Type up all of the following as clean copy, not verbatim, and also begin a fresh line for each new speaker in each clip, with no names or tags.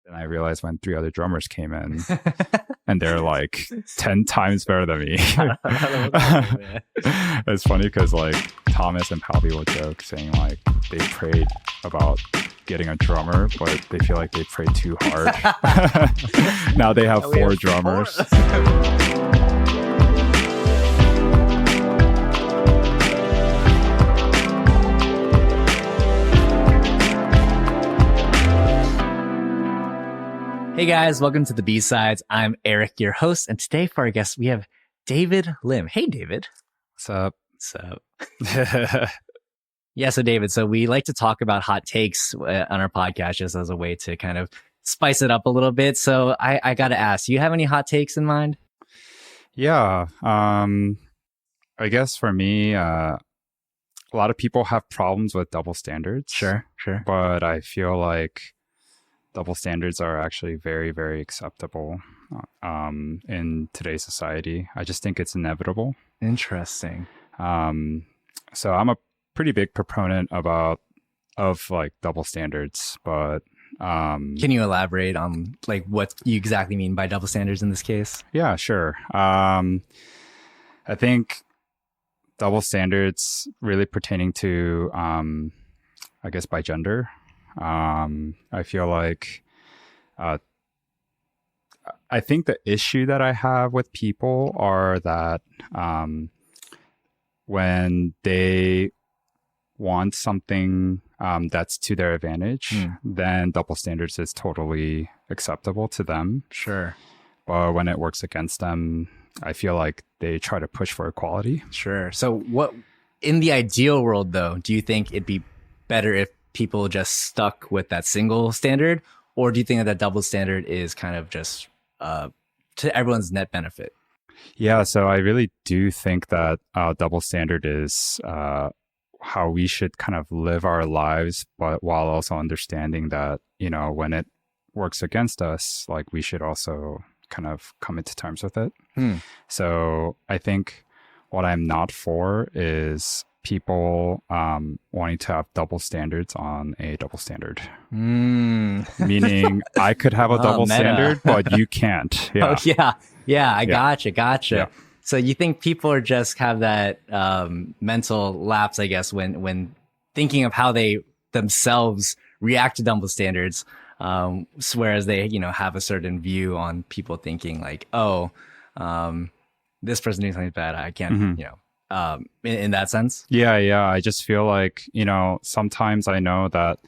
And I realized when 3 other drummers came in and they're like 10 times better than me. It's funny because like Thomas and Palby will joke saying like they prayed about getting a drummer, but they feel like they prayed too hard. Now they have 4 drummers.
Hey guys, welcome to the B-Sides. I'm Eric, your host, and today for our guest, we have David Lim. Hey, David.
What's up?
What's up? Yeah, so David, we like to talk about hot takes on our podcast just as a way to kind of spice it up a little bit. So I got to ask, do you have any hot takes in mind?
Yeah. I guess for me, a lot of people have problems with double standards.
Sure.
But I feel like double standards are actually very, very acceptable in today's society. I just think it's inevitable.
Interesting.
So I'm a pretty big proponent of like double standards, but
can you elaborate on like what you exactly mean by double standards in this case?
Yeah, sure. I think double standards really pertaining to I guess by gender. I feel like I think the issue that I have with people are that when they want something that's to their advantage, then double standards is totally acceptable to them.
Sure.
But when it works against them, I feel like they try to push for equality.
Sure. So what, in the ideal world though, do you think it'd be better if people just stuck with that single standard, or do you think that double standard is kind of just to everyone's net benefit?
Yeah, so I really do think that double standard is how we should kind of live our lives, but while also understanding that, you know, when it works against us, like we should also kind of come into terms with it. So I think what I'm not for is people wanting to have double standards on a double standard. Meaning I could have a double standard, but you can't. Yeah.
Oh, yeah. I gotcha.
Yeah.
So you think people are just have that mental lapse, I guess, when thinking of how they themselves react to double standards, whereas they, you know, have a certain view on people thinking like, oh, this person doing something bad, I can't, you know. In that sense?
Yeah. I just feel like, you know, sometimes I know that,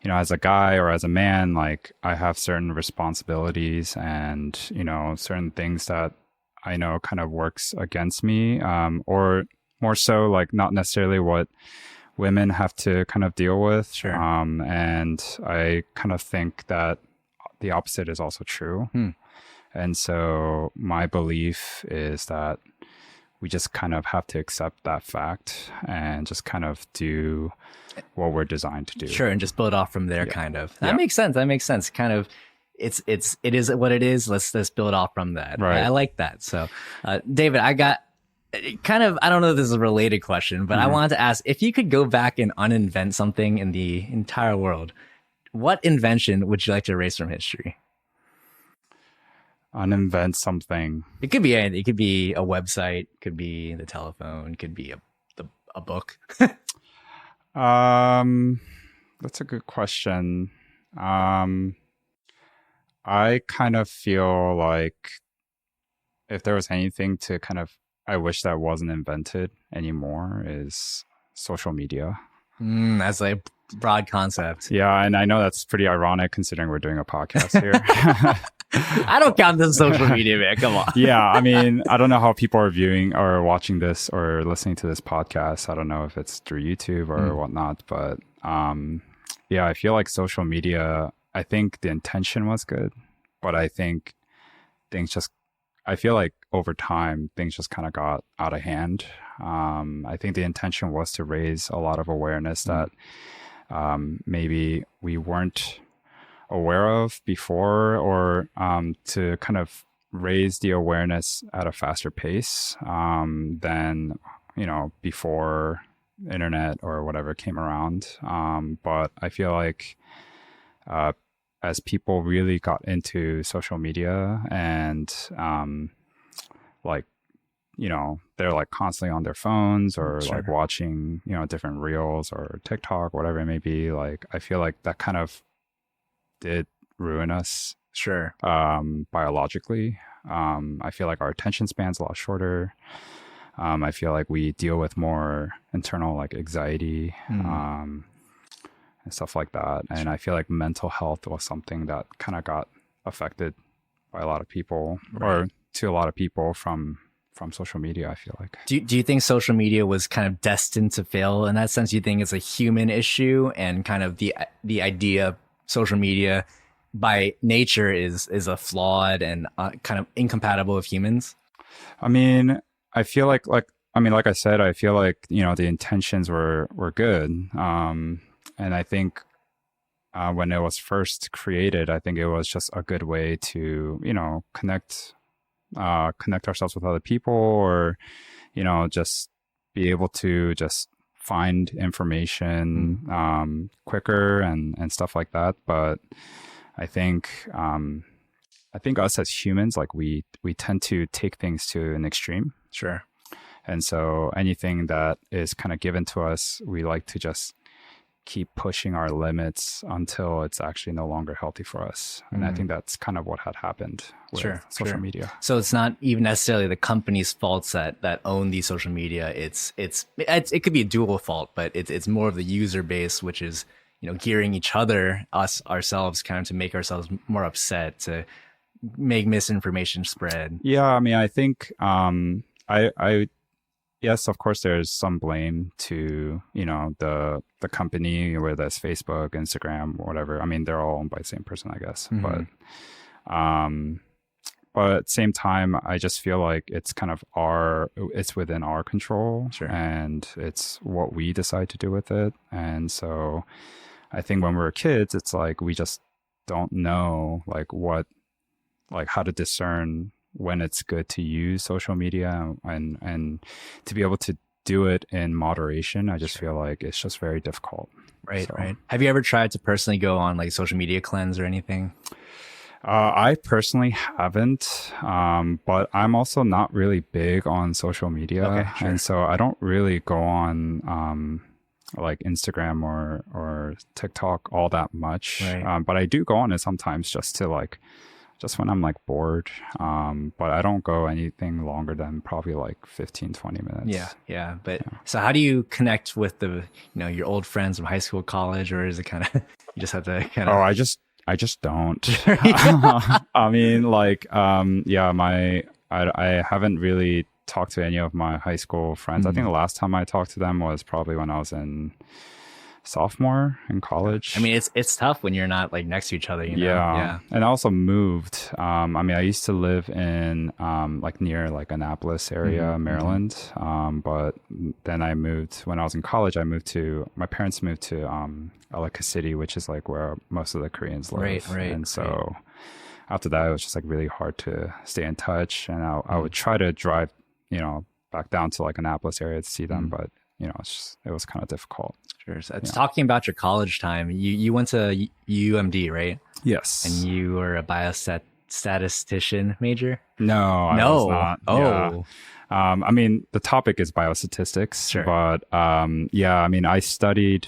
you know, as a guy or as a man, like I have certain responsibilities and, you know, certain things that I know kind of works against me, or more so like not necessarily what women have to kind of deal with.
Sure.
And I kind of think that the opposite is also true. And so my belief is that we just kind of have to accept that fact and just kind of do what we're designed to do.
Sure, and just build off from there, kind of. That makes sense. Kind of, it is what it is. Let's build off from that.
Right.
I like that. So, David, I got kind of, I don't know if this is a related question, but I wanted to ask, if you could go back and uninvent something in the entire world, what invention would you like to erase from history?
Uninvent something.
It could be anything. It could be a website, could be the telephone, it could be a book.
That's a good question. I kind of feel like if there was anything to kind of, I wish that wasn't invented anymore, is social media.
That's a broad concept.
Yeah, and I know that's pretty ironic considering we're doing a podcast here.
I don't count this social media, man. Come on.
Yeah, I mean, I don't know how people are viewing or watching this or listening to this podcast. I don't know if it's through YouTube or whatnot, but yeah, I feel like social media, I think the intention was good, but I think I feel like over time, things just kind of got out of hand. I think the intention was to raise a lot of awareness that maybe we weren't aware of before, or to kind of raise the awareness at a faster pace than, you know, before internet or whatever came around. But I feel like as people really got into social media and like, they're like constantly on their phones or like watching, different reels or TikTok, whatever it may be. Like, I feel like that kind of did ruin us biologically. I feel like our attention span's a lot shorter. I feel like we deal with more internal like anxiety and stuff like that. And I feel like mental health was something that kind of got affected by a lot of people or to a lot of people from social media, I feel like.
Do you think social media was kind of destined to fail in that sense? You think it's a human issue and kind of the idea of social media by nature is a flawed and kind of incompatible with humans?
I mean, I feel like I said, I feel like, the intentions were good. And I think when it was first created, I think it was just a good way to, connect ourselves with other people or, just be able to just find information quicker and stuff like that. But I think us as humans, like we tend to take things to an extreme.
Sure.
And so anything that is kind of given to us, we like to just keep pushing our limits until it's actually no longer healthy for us. And I think that's kind of what had happened with social media.
So it's not even necessarily the company's faults that own these social media. It could be a dual fault, but it's more of the user base, which is, gearing each other, ourselves, kind of to make ourselves more upset, to make misinformation spread.
Yeah, I mean, I think yes, of course, there's some blame to, the company, whether that's Facebook, Instagram, whatever. I mean, they're all owned by the same person, I guess. But at the same time, I just feel like it's kind of it's within our control and it's what we decide to do with it. And so I think when we're kids, it's like we just don't know how to discern when it's good to use social media and to be able to do it in moderation. I just feel like it's just very difficult.
Right. Have you ever tried to personally go on like social media cleanse or anything?
I personally haven't, but I'm also not really big on social media. And so I don't really go on like Instagram or TikTok all that much. But I do go on it sometimes just when I'm like bored. But I don't go anything longer than probably like 15, 20 minutes.
Yeah. So how do you connect with your old friends from high school, college, or is it kind of, you just have to kind of...
Oh, I just don't. I mean, like, I haven't really talked to any of my high school friends. I think the last time I talked to them was probably when I was in sophomore in college.
I mean, it's tough when you're not like next to each other,
Yeah. And I also moved. I mean, I used to live in like near like Annapolis area, Maryland. But then I moved when I was in college. My parents moved to Ellicott City, which is like where most of the Koreans live. Right. And so after that, it was just like really hard to stay in touch. And I would try to drive, back down to like Annapolis area to see them, but it was kind of difficult.
Sure. So it's talking about your college time. You went to UMD, right?
Yes.
And you were a biostatistician major?
No, I was not.
Oh.
Yeah. I mean, the topic is biostatistics, but I mean, I studied.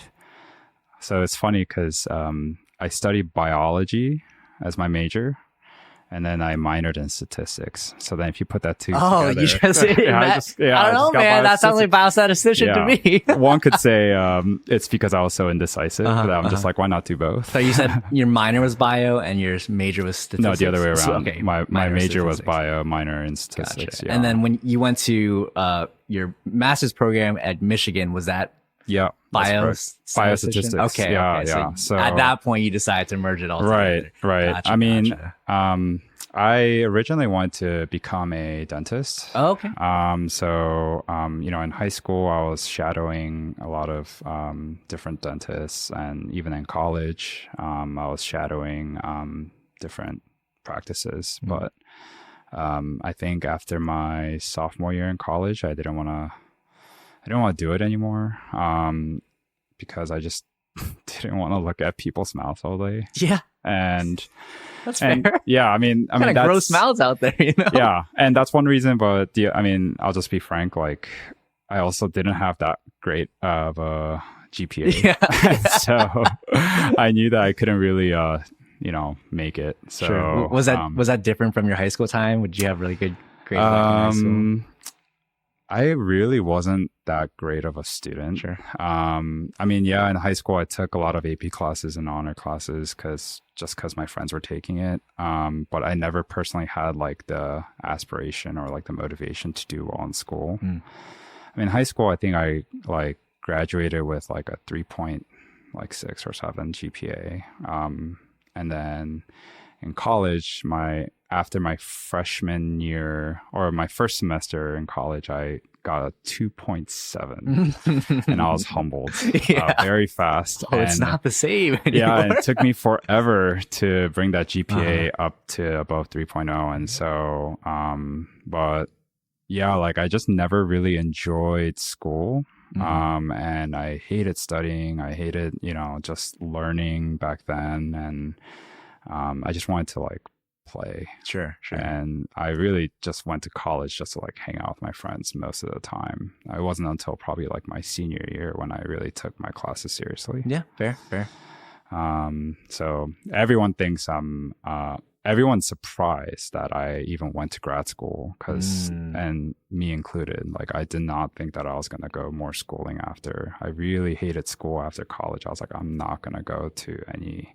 So it's funny because I studied biology as my major. And then I minored in statistics. So then if you put that two together...
You just... I don't know, man. That sounds like biostatistician to me.
One could say it's because I was so indecisive that I'm just like, why not do both?
So you said your minor was bio and your major was statistics?
No, the other way around.
So, okay,
my major was bio, minor in statistics.
Gotcha. And then when you went to your master's program at Michigan, was that...
Yeah. Biostatistics.
Okay.
Yeah.
So at that point, you decided to merge it all together.
Right. Gotcha, I mean, I originally wanted to become a dentist.
Oh, okay.
So, in high school, I was shadowing a lot of different dentists, and even in college, I was shadowing different practices. But I think after my sophomore year in college, I didn't want to do it anymore because I just didn't want to look at people's mouths all day.
Yeah.
and
That's fair.
yeah, I mean
Kind of
that's
gross mouths out there, you know?
yeah, and that's one reason. But I mean, I'll just be frank. Like, I also didn't have that great of a GPA,
Yeah.
so I knew that I couldn't really, make it. So
Sure. Was that different from your high school time? Would you have really good grades back in high school?
I really wasn't that great of a student.
Sure.
I mean, yeah, in high school, I took a lot of AP classes and honor classes because my friends were taking it. But I never personally had like the aspiration or like the motivation to do well in school.
Mm.
I mean, high school, I think I like graduated with like a 3.6 or 7 GPA. And then in college, after my freshman year or my first semester in college, I got a 2.7 and I was humbled very fast.
Oh, it's not the same anymore.
Yeah, and it took me forever to bring that GPA up to above 3.0. And so, but yeah, like I just never really enjoyed school. And I hated studying. I hated, just learning back then. And I just wanted to like play.
Sure.
And I really just went to college just to like hang out with my friends most of the time. It wasn't until probably like my senior year when I really took my classes seriously.
Yeah, fair.
So everyone thinks everyone's surprised that I even went to grad school and me included, like I did not think that I was going to go more schooling after. I really hated school after college. I was like, I'm not going to go to any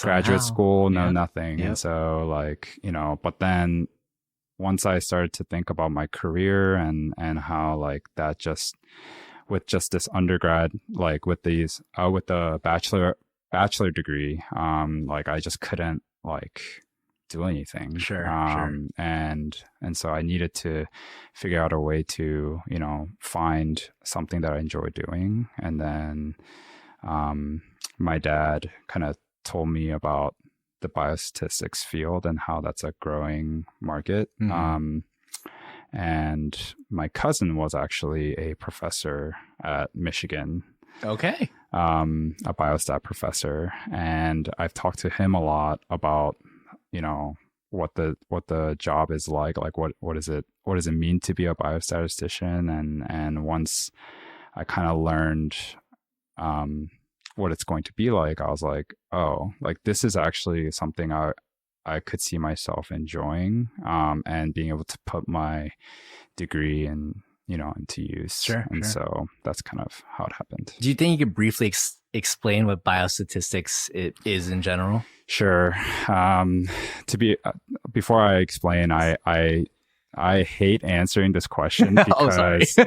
graduate school, nothing. Yep. And so like, but then once I started to think about my career and how like that just with just this undergrad, like with these, with the bachelor degree, like I just couldn't like do anything.
Sure.
And so I needed to figure out a way to, find something that I enjoy doing. And then my dad kind of told me about the biostatistics field and how that's a growing market. And my cousin was actually a professor at Michigan.
Okay.
A biostat professor. And I've talked to him a lot about, what the job is like what does it mean to be a biostatistician, and once I kind of learned what it's going to be like, I was like, oh, like this is actually something I could see myself enjoying, and being able to put my degree into use. Sure. So that's kind of how it happened.
Do you think you could briefly explain what biostatistics it is in general?
Sure. Before I explain, I hate answering this question because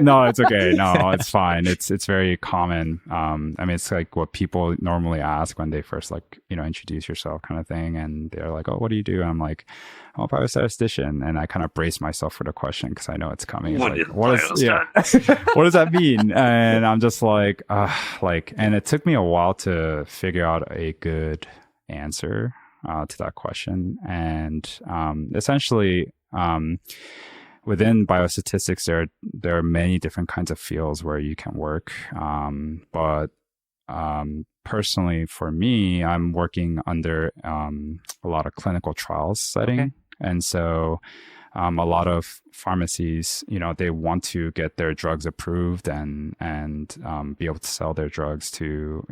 no, it's okay. No, it's fine. It's very common. I mean, it's like what people normally ask when they first introduce yourself kind of thing. And they're like, oh, what do you do? And I'm like, I'm a biostatistician. And I kind of brace myself for the question because I know it's coming. It's what does that mean? And I'm just like, and it took me a while to figure out a good answer to that question. And essentially, within biostatistics, there are many different kinds of fields where you can work. But personally, for me, I'm working under a lot of clinical trials setting. Okay. And so a lot of pharmacies, they want to get their drugs approved and be able to sell their drugs to,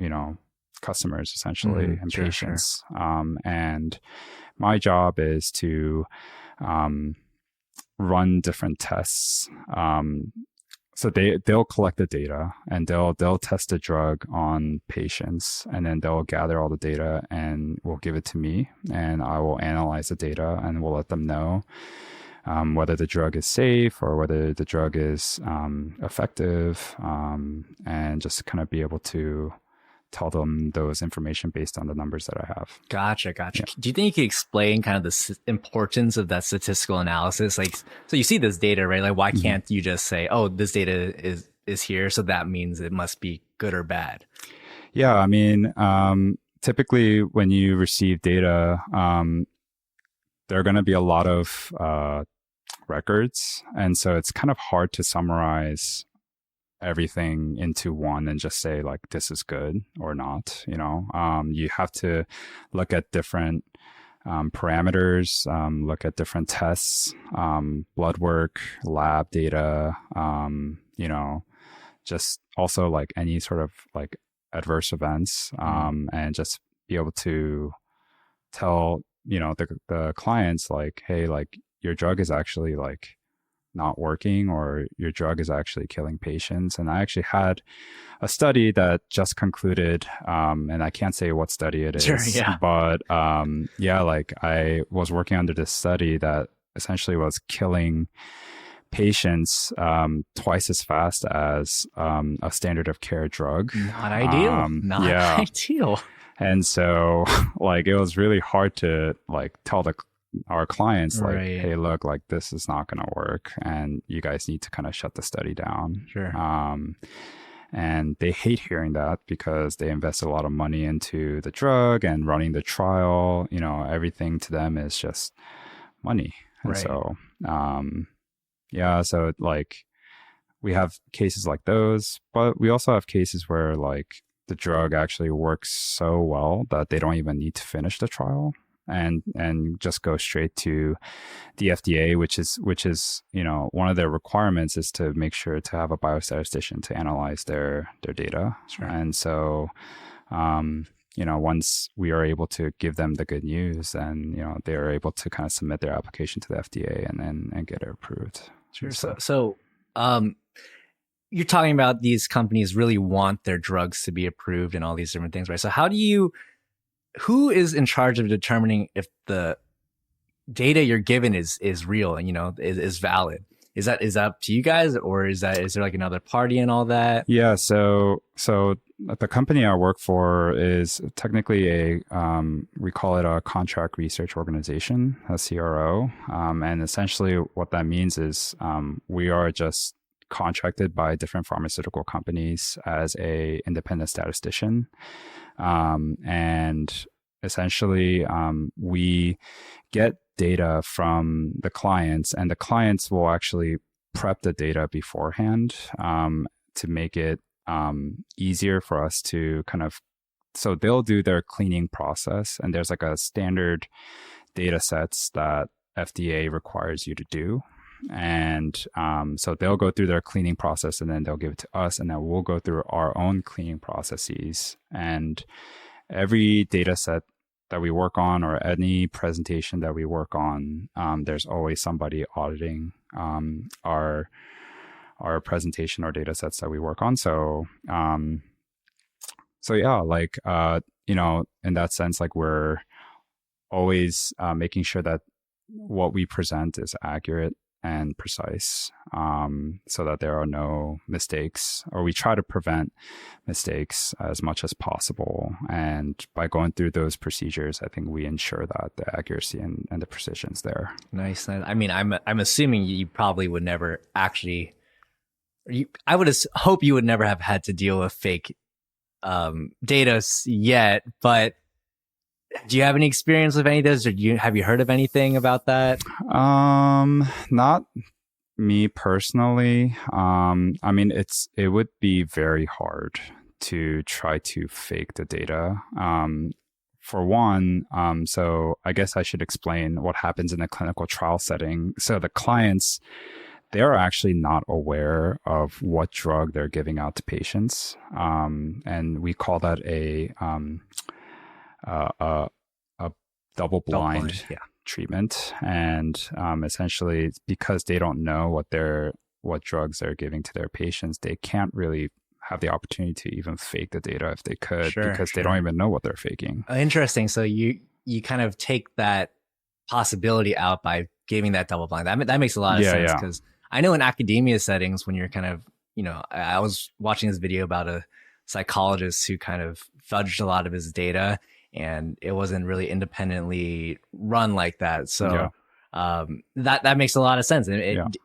customers essentially and patients. Sure. And my job is to run different tests. So they'll collect the data and they'll test the drug on patients, and then they'll gather all the data and will give it to me, and I will analyze the data and we'll let them know whether the drug is safe or whether the drug is effective, and just kind of be able to tell them those information based on the numbers that I have.
Gotcha. Yeah. Do you think you could explain kind of the importance of that statistical analysis? Like, so you see this data, right? Like, why can't you just say, oh, this data is here, so that means it must be good or bad?
Yeah, I mean, typically when you receive data, there are going to be a lot of records. And so it's kind of hard to summarize everything into one and just say like this is good or not. You have to look at different parameters, look at different tests, blood work, lab data, just also like any sort of like adverse events, and just be able to tell, the clients like, hey, like your drug is actually like not working, or your drug is actually killing patients. And I actually had a study that just concluded, and I can't say what study it is,
Sure, yeah.
but like I was working under this study that essentially was killing patients twice as fast as a standard of care drug.
Not ideal. Not ideal.
And so like it was really hard to like tell our clients like,
Right.
hey, look, like this is not going to work, and you guys need to kind of shut the study down.
Sure.
And they hate hearing that because they invest a lot of money into the drug and running the trial. Everything to them is just money. And
Right.
so, so like we have cases like those, but we also have cases where like the drug actually works so well that they don't even need to finish the trial and just go straight to the FDA, which is one of their requirements is to make sure to have a biostatistician to analyze their data.
Sure.
And so once we are able to give them the good news, and they are able to kind of submit their application to the FDA and get it approved.
Sure. So you're talking about these companies really want their drugs to be approved and all these different things, right? So who is in charge of determining if the data you're given is real and is valid? Is that up to you guys, or is there like another party and all that?
Yeah. So the company I work for is technically we call it a contract research organization, a CRO. And essentially what that means is we are just contracted by different pharmaceutical companies as a independent statistician. And essentially we get data from the clients, and the clients will actually prep the data beforehand to make it easier for us to so they'll do their cleaning process, and there's like a standard data sets that FDA requires you to do. And so they'll go through their cleaning process, and then they'll give it to us, and then we'll go through our own cleaning processes. And every data set that we work on, or any presentation that we work on, there's always somebody auditing our presentation or data sets that we work on. So yeah, like in that sense, like we're always making sure that what we present is accurate and precise, so that there are no mistakes, or we try to prevent mistakes as much as possible. And by going through those procedures, I think we ensure that the accuracy and the precision's there.
Nice. I mean, I'm assuming you probably would never actually. I would hope you would never have had to deal with fake data yet, but do you have any experience with any of those, or have you heard of anything about that?
Not me personally. I mean, it would be very hard to try to fake the data. For one, so I guess I should explain what happens in a clinical trial setting. So the clients, they're actually not aware of what drug they're giving out to patients. And we call that a double-blind treatment. And essentially, it's because they don't know what drugs they're giving to their patients, they can't really have the opportunity to even fake the data if they could, because they don't even know what they're faking.
Interesting. So you kind of take that possibility out by giving that double blind. That makes a lot of sense, because I know in academia settings, when you're kind of, I was watching this video about a psychologist who kind of fudged a lot of his data, and it wasn't really independently run like that. So that makes a lot of sense. And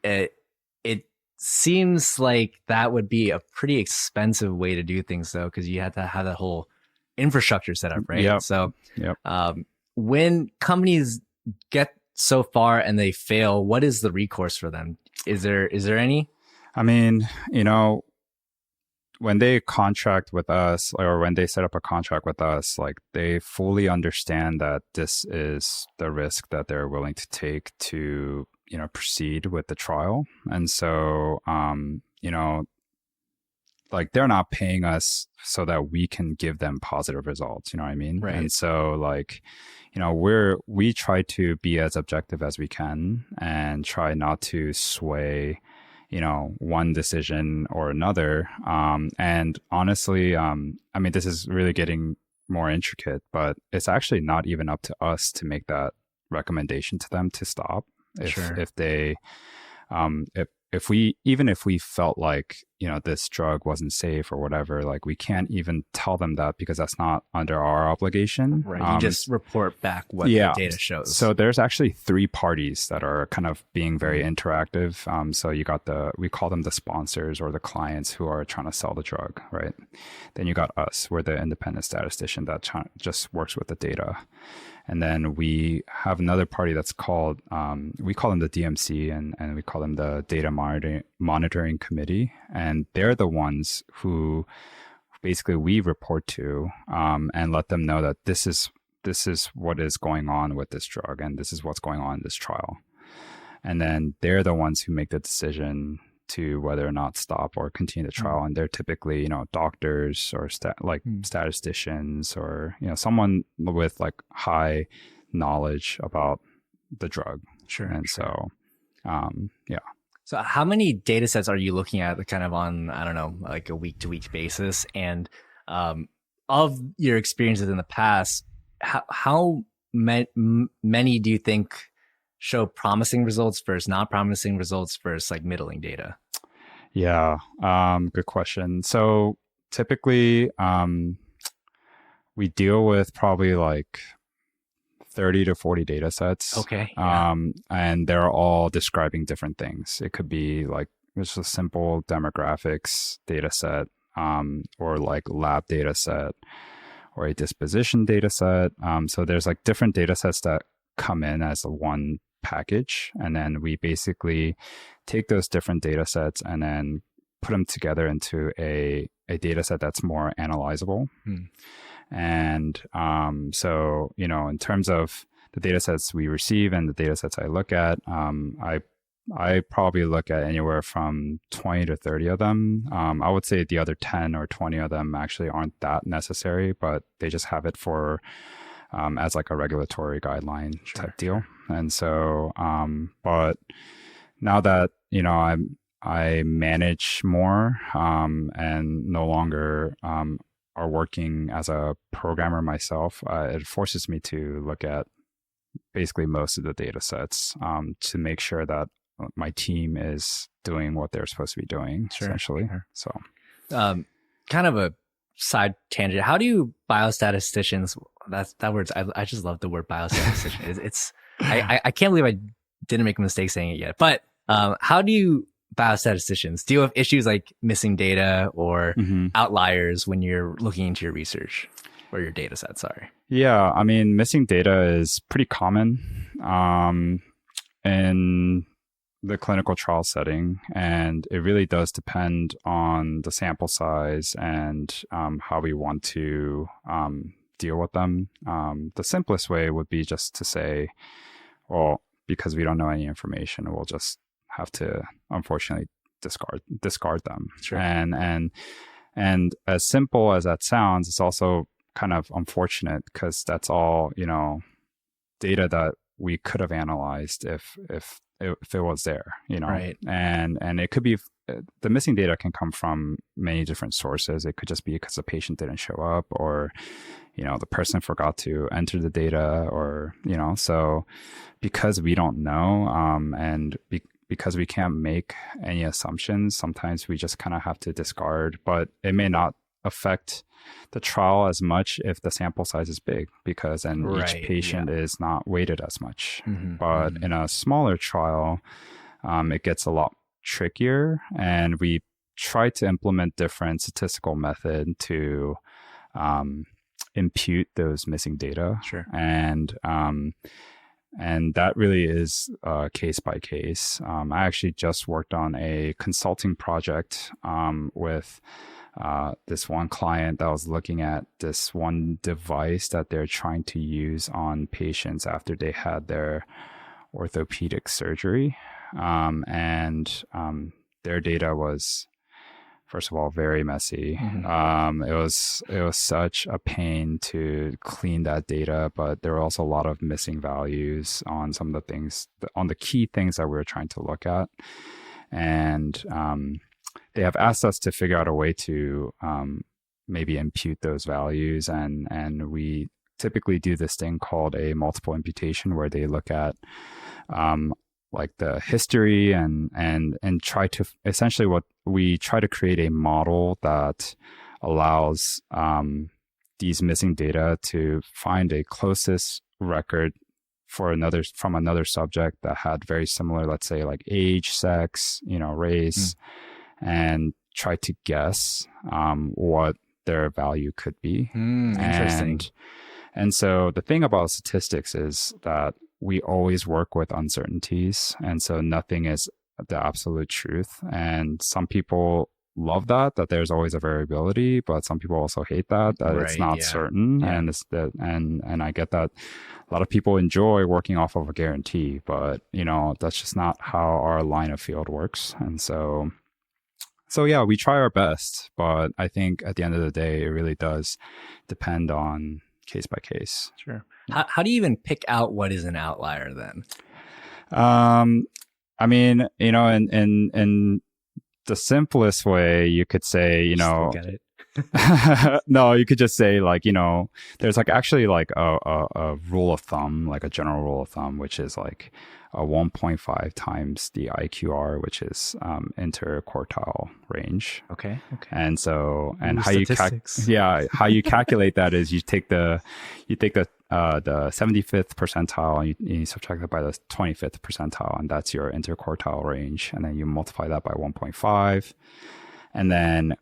it seems like that would be a pretty expensive way to do things, though, because you had to have that whole infrastructure set up, right? So when companies get so far and they fail, what is the recourse for them? Is there any?
I mean, when they contract with us or when they set up a contract with us, like they fully understand that this is the risk that they're willing to take to, proceed with the trial. And so, like they're not paying us so that we can give them positive results, you know what I mean?
Right.
And so like, we try to be as objective as we can and try not to sway, one decision or another. And honestly, I mean, this is really getting more intricate, but it's actually not even up to us to make that recommendation to them to stop.
Sure.
If they, if we felt like, this drug wasn't safe or whatever, like we can't even tell them that because that's not under our obligation.
Right. You just report back what the data shows.
So there's actually 3 parties that are kind of being very interactive. So you got we call them the sponsors or the clients who are trying to sell the drug, right? Then you got us, we're the independent statistician that just works with the data. And then we have another party that's called, we call them the DMC and we call them the Data Monitoring Committee. And they're the ones who basically we report to and let them know that this is what is going on with this drug and this is what's going on in this trial. And then they're the ones who make the decision to whether or not stop or continue the trial. And they're typically, doctors or statisticians or, someone with like high knowledge about the drug.
Sure.
And so, yeah.
So how many data sets are you looking at kind of on, I don't know, like a week to week basis? And of your experiences in the past, how many do you think show promising results versus not promising results versus like middling data?
Yeah, good question. So typically, we deal with probably like 30 to 40 data sets.
Okay. Yeah.
And they're all describing different things. It could be like just a simple demographics data set, or like lab data set, or a disposition data set. So there's like different data sets that come in as a one package. And then we basically take those different data sets and then put them together into a data set that's more analyzable. And so, in terms of the data sets we receive and the data sets I look at, I probably look at anywhere from 20 to 30 of them. I would say the other 10 or 20 of them actually aren't that necessary, but they just have it for as like a regulatory guideline type deal. And so, but now that, I manage more and no longer are working as a programmer myself, it forces me to look at basically most of the data sets to make sure that my team is doing what they're supposed to be doing, essentially. So,
kind of a side tangent. How do you biostatisticians? That word. I just love the word biostatistician. I can't believe I didn't make a mistake saying it yet. But how do you biostatisticians deal with issues like missing data or outliers when you're looking into your research or your data set? Sorry.
Yeah, I mean, missing data is pretty common in the clinical trial setting, and it really does depend on the sample size and how we want to deal with them. The simplest way would be just to say, well, because we don't know any information, we'll just have to unfortunately discard them. And as simple as that sounds, it's also kind of unfortunate because that's all data that we could have analyzed if it was there,
Right.
And it could be, the missing data can come from many different sources. It could just be because the patient didn't show up, or the person forgot to enter the data, or so because we don't know and because we can't make any assumptions, sometimes we just kind of have to discard. But it may not affect the trial as much if the sample size is big, because then each patient is not weighted as much. But in a smaller trial, it gets a lot trickier, and we try to implement different statistical method to impute those missing data. And that really is case by case. I actually just worked on a consulting project with this one client that was looking at this one device that they're trying to use on patients after they had their orthopedic surgery. And their data was, first of all, very messy. It was such a pain to clean that data, but there were also a lot of missing values on some of the things, on the key things that we were trying to look at. And they have asked us to figure out a way to maybe impute those values, and we typically do this thing called a multiple imputation, where they look at like the history and try to, essentially what we try to create a model that allows these missing data to find a closest record from another subject that had very similar, let's say, like age, sex, race, and try to guess what their value could be.
Interesting.
And so the thing about statistics is that we always work with uncertainties. And so nothing is the absolute truth. And some people love that there's always a variability, but some people also hate that it's not certain.
Yeah.
And I get that a lot of people enjoy working off of a guarantee, but that's just not how our line of field works. And so yeah, we try our best, but I think at the end of the day, it really does depend on case by case.
Sure. How do you even pick out what is an outlier then?
I mean, in the simplest way, you could say,
Just look at it.
no, you could just say, like, there's like actually like a rule of thumb, like a general rule of thumb, which is like a 1.5 times the IQR, which is interquartile range.
Okay.
And so, and how
statistics.
how you calculate that is you take the 75th percentile and you subtract that by the 25th percentile, and that's your interquartile range. And then you multiply that by 1.5. And then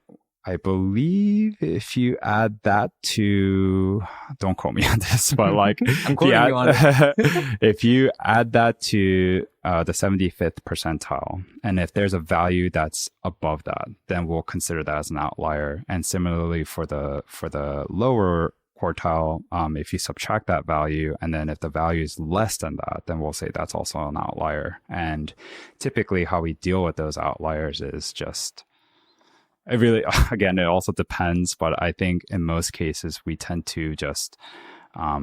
I believe if you add that to, don't quote me on this, but like,
I'm quoting you on it.
if you add that to the 75th percentile, and if there's a value that's above that, then we'll consider that as an outlier. And similarly for the lower quartile, if you subtract that value, and then if the value is less than that, then we'll say that's also an outlier. And typically how we deal with those outliers is just, it really, again, it also depends, but I think in most cases we tend to just, I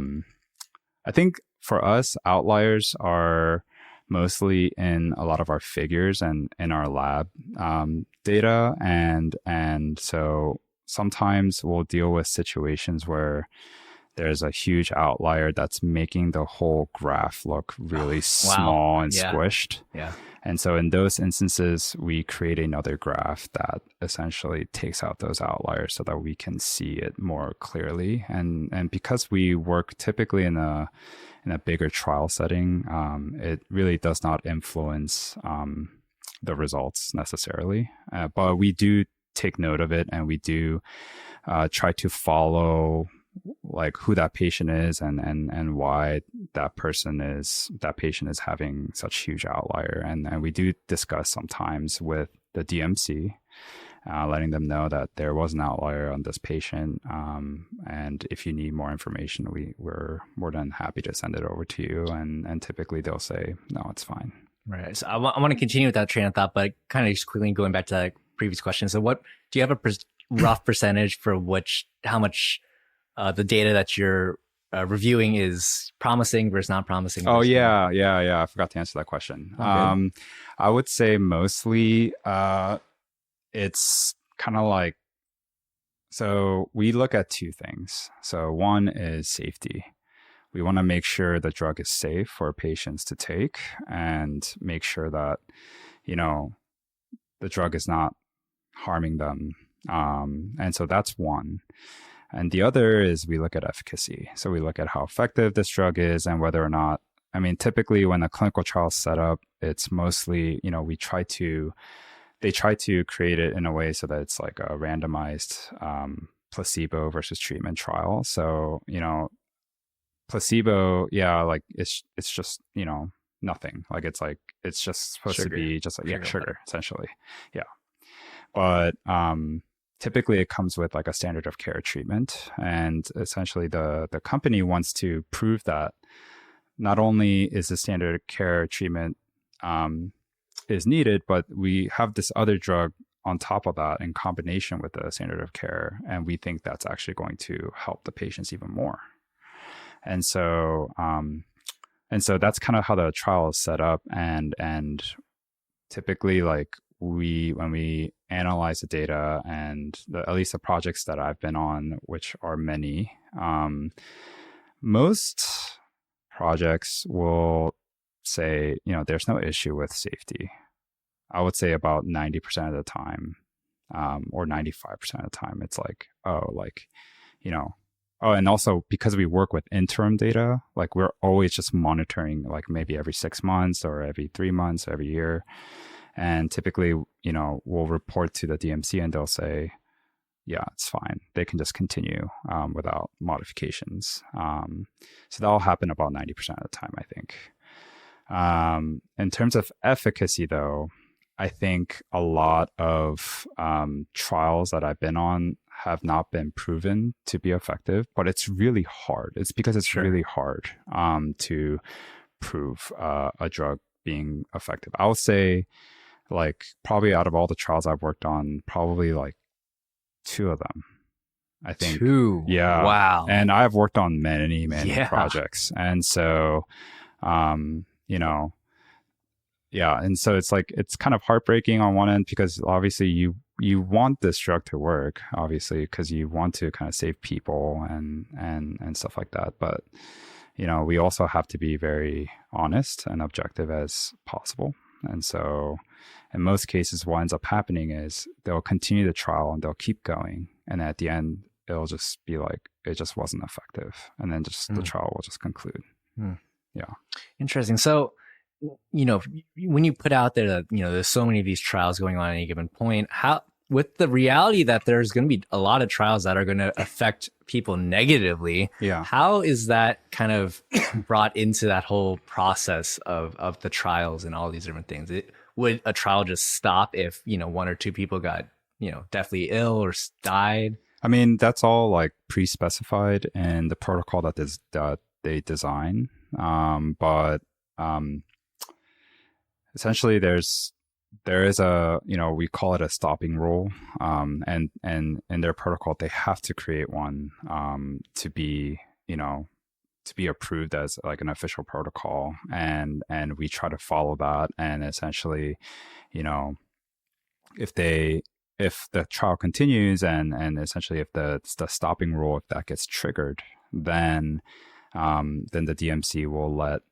think for us, outliers are mostly in a lot of our figures and in our lab data. And so sometimes we'll deal with situations where there's a huge outlier that's making the whole graph look really small and squished.
Yeah.
And so in those instances, we create another graph that essentially takes out those outliers so that we can see it more clearly. And because we work typically in a bigger trial setting, it really does not influence the results necessarily. But we do take note of it, and we do try to follow like who that patient is and why that patient is having such huge outlier. And we do discuss sometimes with the DMC, letting them know that there was an outlier on this patient. And if you need more information, we're more than happy to send it over to you. And typically they'll say, no, it's fine.
Right. So I want to continue with that train of thought, but kind of just quickly going back to that previous question. So what, do you have a rough percentage for how much the data that you're reviewing is promising versus not promising?
Oh, yeah. I forgot to answer that question.
Okay.
I would say mostly it's kind of like, so we look at two things. So one is safety. We want to make sure the drug is safe for patients to take and make sure that, the drug is not harming them. And so that's one. And the other is we look at efficacy. So we look at how effective this drug is and whether or not, typically when a clinical trial is set up, it's mostly, they try to create it in a way so that it's like a randomized placebo versus treatment trial. So, placebo, like it's just, nothing. Like it's just supposed to be just like, sugar essentially. Yeah. But typically it comes with like a standard of care treatment, and essentially the company wants to prove that not only is the standard of care treatment is needed, but we have this other drug on top of that in combination with the standard of care, and we think that's actually going to help the patients even more. And so that's kind of how the trial is set up, and typically like when we analyze the data and at least the projects that I've been on, which are many, most projects will say, there's no issue with safety. I would say about 90% of the time, or 95% of the time, it's like, and also because we work with interim data, like we're always just monitoring, like maybe every 6 months or every 3 months, or every year. And typically, we'll report to the DMC and they'll say, yeah, it's fine. They can just continue without modifications. So that'll happen about 90% of the time, I think. In terms of efficacy, though, I think a lot of trials that I've been on have not been proven to be effective, but it's really hard. It's because it's really hard to prove a drug being effective. I would say, like, probably out of all the trials I've worked on, probably like 2 of them, I think.
2?
Yeah.
Wow.
And I've worked on many projects. And so, yeah. And so it's like, it's kind of heartbreaking on one end because obviously you want this drug to work, obviously, because you want to kind of save people and stuff like that. But, we also have to be very honest and objective as possible. And so in most cases, what ends up happening is they'll continue the trial and they'll keep going. And at the end, it'll just be like, it just wasn't effective. And then just the trial will just conclude. Yeah.
Interesting. So, when you put out there that, there's so many of these trials going on at any given point, with the reality that there's going to be a lot of trials that are going to affect people negatively, how is that kind of brought into that whole process of the trials and all these different things? Would a trial just stop if, 1 or 2 people got, deathly ill or died?
I mean, that's all like pre-specified in the protocol that they design. But essentially there is a, we call it a stopping rule. And in their protocol, they have to create one to be approved as like an official protocol. And we try to follow that. And essentially, if the trial continues and essentially if the stopping rule, if that gets triggered, then the DMC will let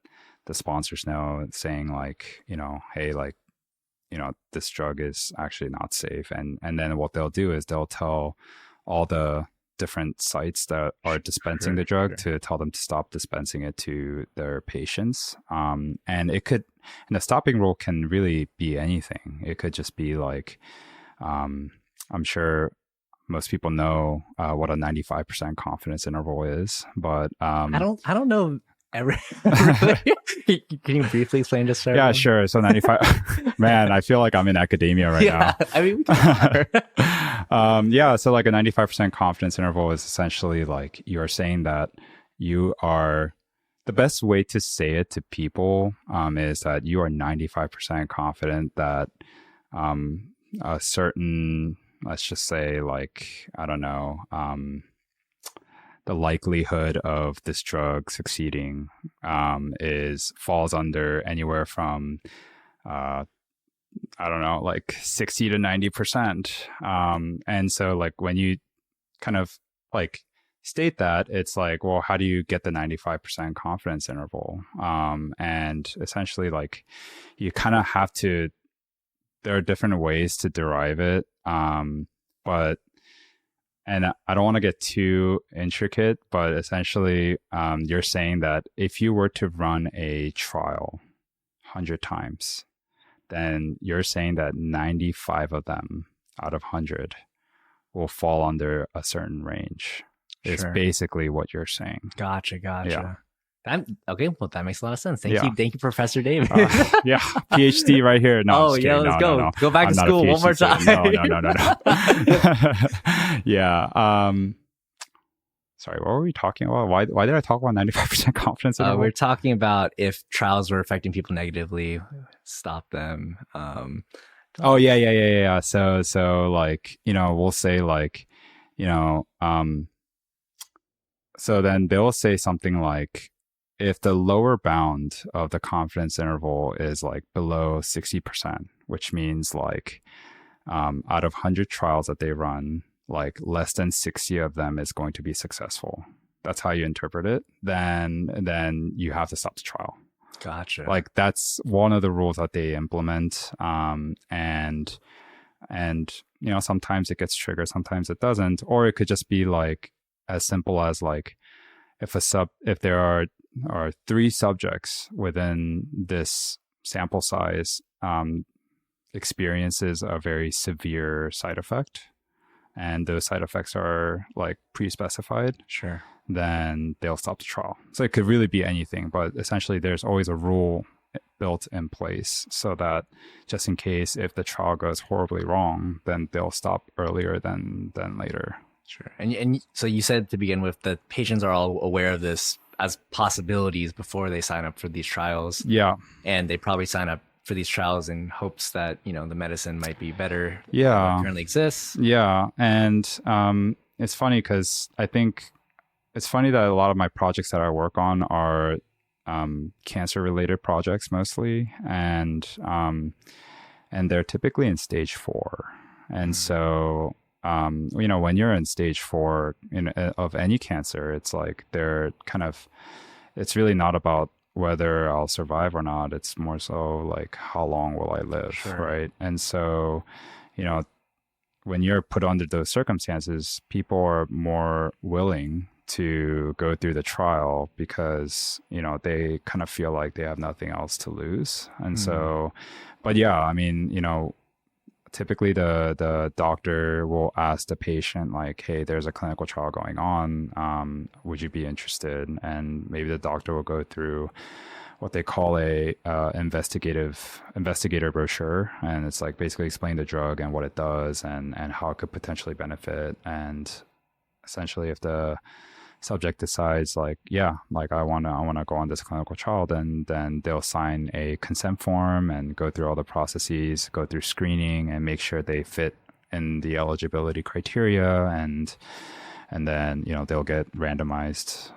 the sponsors know, saying like, hey, like, this drug is actually not safe. And then what they'll do is they'll tell all the different sites that are dispensing the drug to tell them to stop dispensing it to their patients. And the stopping rule can really be anything. It could just be like, I'm sure most people know what a 95% confidence interval is, but
I don't know. Can you briefly explain just?
Yeah, sure. So 95. Man, I feel like I'm in academia right now.
I mean,
so like a 95% confidence interval is essentially like you're saying that you are. The best way to say it to people is that you are 95% confident that a certain, let's just say, like, I don't know, the likelihood of this drug succeeding falls under anywhere from I don't know, like 60 to 90%. And so like when you kind of like state that, it's like, well, how do you get the 95% confidence interval? And essentially like you kind of have to, there are different ways to derive it. But and I don't want to get too intricate, but essentially, you're saying that if you were to run a trial 100 times, then you're saying that 95 of them out of 100 will fall under a certain range. It's basically what you're saying.
Gotcha. Yeah. Okay, well, that makes a lot of sense.
Yeah.
Thank you, Professor David.
Yeah, PhD right here. No, I'm
Oh
just
yeah,
kidding.
let's
No,
go.
no, no.
Go back
I'm
to
not a
school one more
PhD
time.
student. No. Yeah. Sorry, what were we talking about? Why did I talk about 95% confidence interval?
We're talking about if trials were affecting people negatively, stop them.
Oh yeah. So like, we'll say like, you know, so then they'll say something like, if the lower bound of the confidence interval is like below 60%, which means like out of 100 trials that they run, like less than 60 of them is going to be successful. That's how you interpret it. Then you have to stop the trial.
Gotcha.
Like that's one of the rules that they implement. And sometimes it gets triggered, sometimes it doesn't, or it could just be like as simple as like if there are 3 subjects within this sample size experiences a very severe side effect, and those side effects are like pre-specified,
Sure.
then they'll stop the trial. So it could really be anything, but essentially there's always a rule built in place so that just in case if the trial goes horribly wrong, then they'll stop earlier than later.
Sure. And so you said to begin with that patients are all aware of this as possibilities before they sign up for these trials.
Yeah.
And they probably sign up for these trials in hopes that, the medicine might be better
Yeah.
than currently exists.
Yeah. And it's funny because I think it's funny that a lot of my projects that I work on are cancer related projects mostly. And they're typically in stage 4. And so when you're in stage 4 of any cancer, it's like it's really not about whether I'll survive or not. It's more so like, how long will I live?
Sure.
Right. And so, when you're put under those circumstances, people are more willing to go through the trial because, they kind of feel like they have nothing else to lose. And so, but yeah, I mean, typically the doctor will ask the patient like, hey, there's a clinical trial going on, would you be interested? And maybe the doctor will go through what they call a investigator brochure, and it's like basically explain the drug and what it does and how it could potentially benefit. And essentially if the subject decides like, yeah, like I want to go on this clinical trial, then they'll sign a consent form and go through all the processes, go through screening and make sure they fit in the eligibility criteria, and then they'll get randomized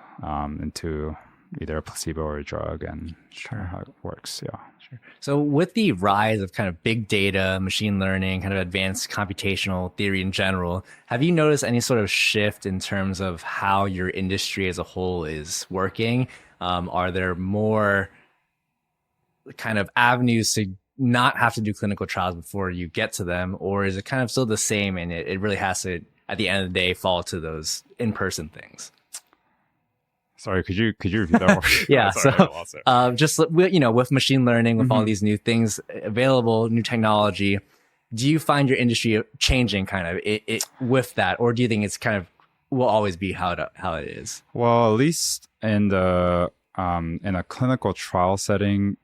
into either a placebo or a drug, and
Sure.
how it works. Yeah.
Sure. So with the rise of kind of big data, machine learning, kind of advanced computational theory in general, have you noticed any sort of shift in terms of how your industry as a whole is working? Are there more kind of avenues to not have to do clinical trials before you get to them, or is it kind of still the same and it really has to, at the end of the day, fall to those in-person things?
Sorry, could you repeat that?
Yeah.
Sorry, I lost it.
Just with machine learning, with all these new things available, new technology, do you find your industry changing kind of it with that, or do you think it's kind of will always be how it is?
Well, at least in the in a clinical trial setting,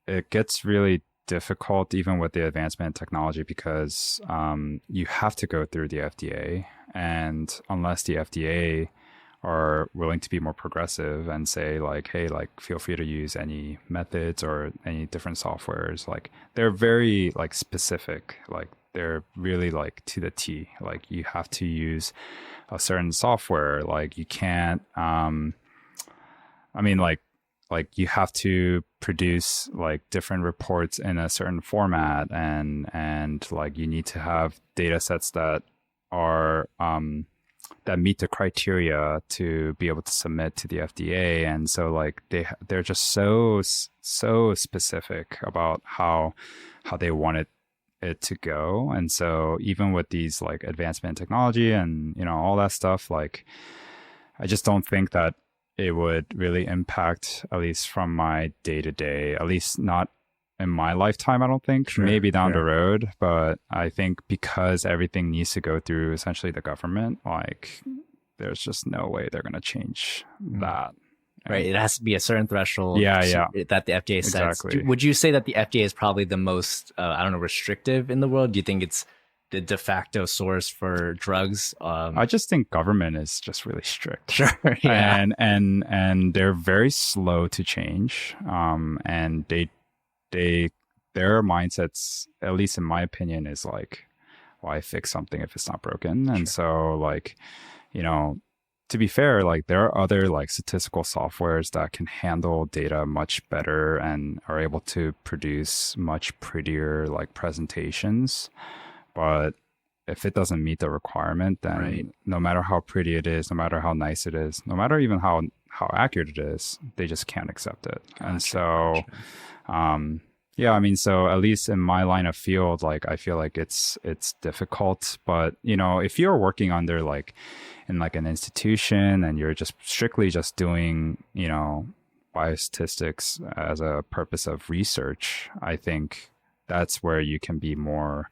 it gets really difficult even with the advancement in technology because you have to go through the FDA, and unless the FDA are willing to be more progressive and say like, hey, like feel free to use any methods or any different softwares, like they're very like specific, like they're really like to the T, like you have to use a certain software, like you can't like you have to produce like different reports in a certain format, and like you need to have data sets that are that meet the criteria to be able to submit to the FDA. And so like they're just so specific about how they want it to go. And so even with these like advancement in technology and all that stuff, like I just don't think that it would really impact, at least from my day to day, at least not in my lifetime, I don't think.
Sure,
maybe down
sure.
the road, but I think because everything needs to go through essentially the government, like there's just no way they're going to change that.
Right. It has to be a certain threshold
Yeah.
that the FDA sets.
Exactly.
Would you say that the FDA is probably the most, I don't know, restrictive in the world? Do you think it's the de facto source for drugs?
I just think government is just really strict.
Sure. Yeah.
And they're very slow to change. And they their mindsets, at least in my opinion, is like, why fix something if it's not broken? And so like, you know, to be fair, like there are other like statistical softwares that can handle data much better and are able to produce much prettier like presentations. But if it doesn't meet the requirement, then no matter how pretty it is, no matter how nice it is, no matter even how accurate it is, they just can't accept it. And so, yeah, I mean, so at least in my line of field, like I feel like it's difficult. But you know, if you're working under like in like an institution and you're just strictly just doing, you know, biostatistics as a purpose of research, I think that's where you can be more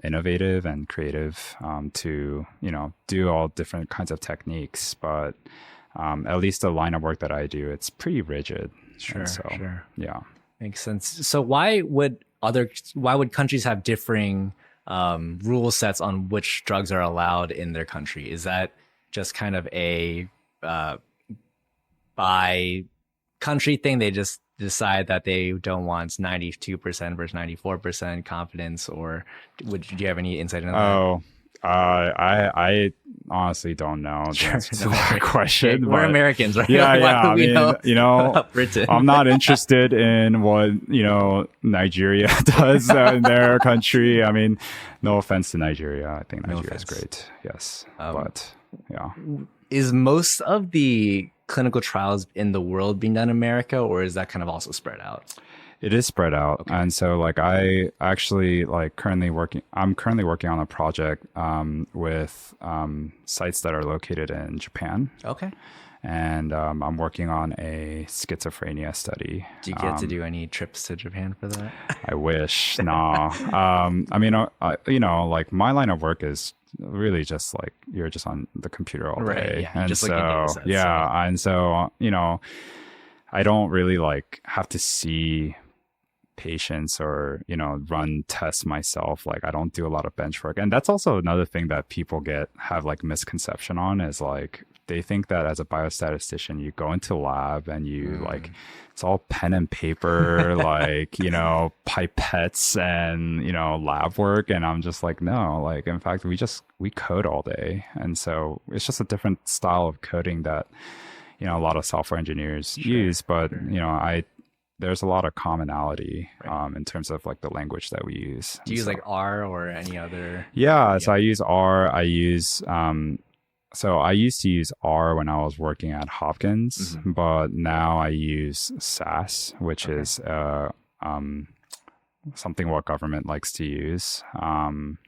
innovative and creative to, you know, do all different kinds of techniques. But at least the line of work that I do, it's pretty rigid.
Sure.
Yeah.
Makes sense. So why would countries have differing rule sets on which drugs are allowed in their country? Is that just kind of a by country thing? They just decide that they don't want 92% versus 94% confidence, or do you have any insight into that?
I honestly don't know the answer to that question.
We're Americans, right?
Yeah. I mean, you know,
Britain.
I'm not interested in what, you know, Nigeria does in their country. I mean, no offense to Nigeria. I think Nigeria is great. Yes. But yeah.
Is most of the clinical trials in the world being done in America, or is that kind of also spread out?
It is spread out. Okay. And so like I actually like I'm currently working on a project with sites that are located in Japan.
Okay.
And I'm working on a schizophrenia study.
Do you get to do any trips to Japan for that?
I wish. Nah. I mean, you know, like my line of work is really just like you're just on the computer all day.
Yeah,
and
just
so,
data sets,
and so, you know, I don't really like have to see patients or, you know, run tests myself. Like I don't do a lot of bench work. And that's also another thing that people have like misconception on is like they think that as a biostatistician you go into lab and you like it's all pen and paper like, you know, pipettes and, you know, lab work. And I'm just like, no, like in fact we code all day. And so it's just a different style of coding that, you know, a lot of software engineers use, but you know, there's a lot of commonality in terms of like the language that we use.
Do you use like R or any other?
Yeah, so I use R. I use so I used to use R when I was working at Hopkins, but now I use SAS, which is something what government likes to use. And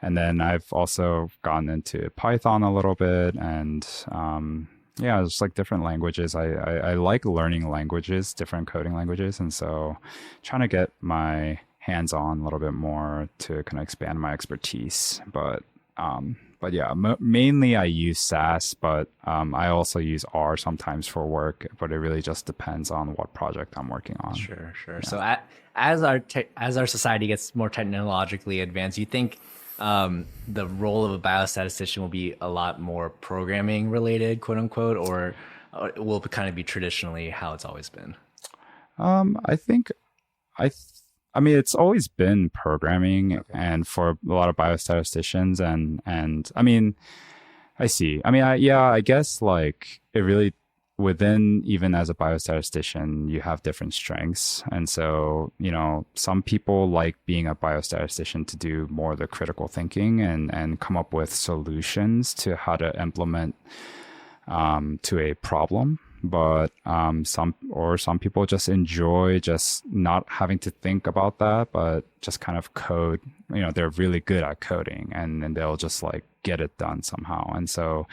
then I've also gotten into Python a little bit and yeah, it's like different languages. I like learning languages, different coding languages. And so trying to get my hands on a little bit more to kind of expand my expertise. But yeah, mainly I use SAS, but I also use R sometimes for work, but it really just depends on what project I'm working on.
Sure. Yeah. So as our society gets more technologically advanced, you think the role of a biostatistician will be a lot more programming related, quote unquote, or will it kind of be traditionally how it's always been?
I think I mean, it's always been programming and for a lot of biostatisticians and I mean, I see. I mean, I guess like it really within even as a biostatistician, you have different strengths. And so, you know, some people like being a biostatistician to do more of the critical thinking and come up with solutions to how to implement to a problem. But some people just enjoy just not having to think about that, but just kind of code. You know, they're really good at coding and they'll just like get it done somehow. And so,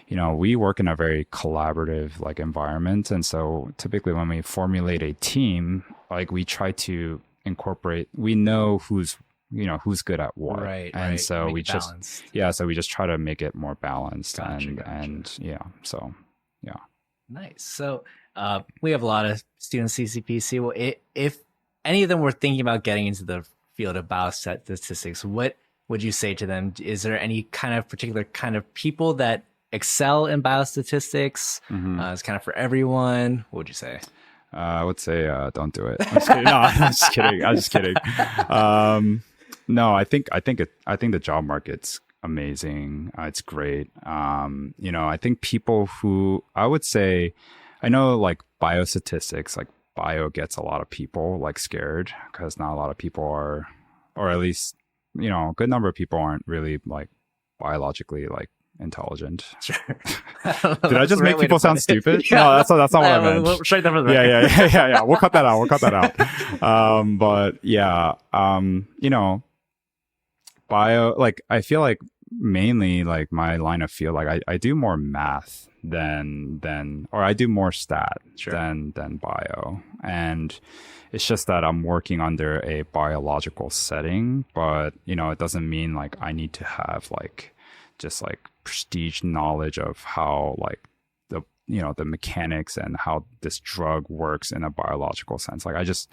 you know, we work in a very collaborative like environment. And so typically when we formulate a team, like we try to incorporate, we know who's good at what.
Right.
And so
Make
we
it
just,
balanced.
so we just try to make it more balanced
Gotcha.
and yeah. So yeah.
Nice. So we have a lot of students CCPC. Well, if any of them were thinking about getting into the field of biostatistics, what would you say to them? Is there any kind of particular kind of people that excel in biostatistics? It's kind of for everyone. What would you say?
I would say don't do it. I'm just kidding. No, I'm just kidding. I'm just kidding. No, I think the job market's amazing. It's great. I think people who I would say, I know like biostatistics, like bio gets a lot of people like scared because not a lot of people are, or at least a good number of people aren't really like biologically like intelligent.
Sure.
Did I just make people sound stupid?
Yeah.
No, that's not what I meant.
Straight up for the
Yeah. We'll cut that out. But yeah, bio, like I feel like mainly like my line of field, like I do more math than or I do more stat than bio, and it's just that I'm working under a biological setting, but it doesn't mean like I need to have like just like prestige knowledge of how like the mechanics and how this drug works in a biological sense. Like I just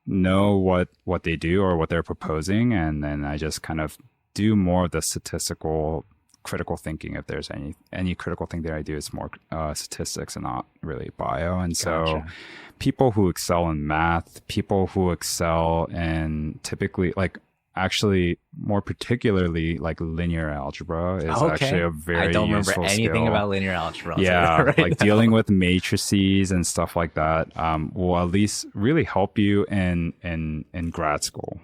know what they do or what they're proposing, and then I just kind of do more of the statistical critical thinking. If there's any critical thinking that I do, it's more statistics and not really bio. And so people who excel in math, people who excel in typically like actually more particularly like linear algebra is actually a very
I don't remember anything
skill.
About linear algebra.
Yeah,
right
like
now.
dealing with matrices and stuff like that will at least really help you in grad school.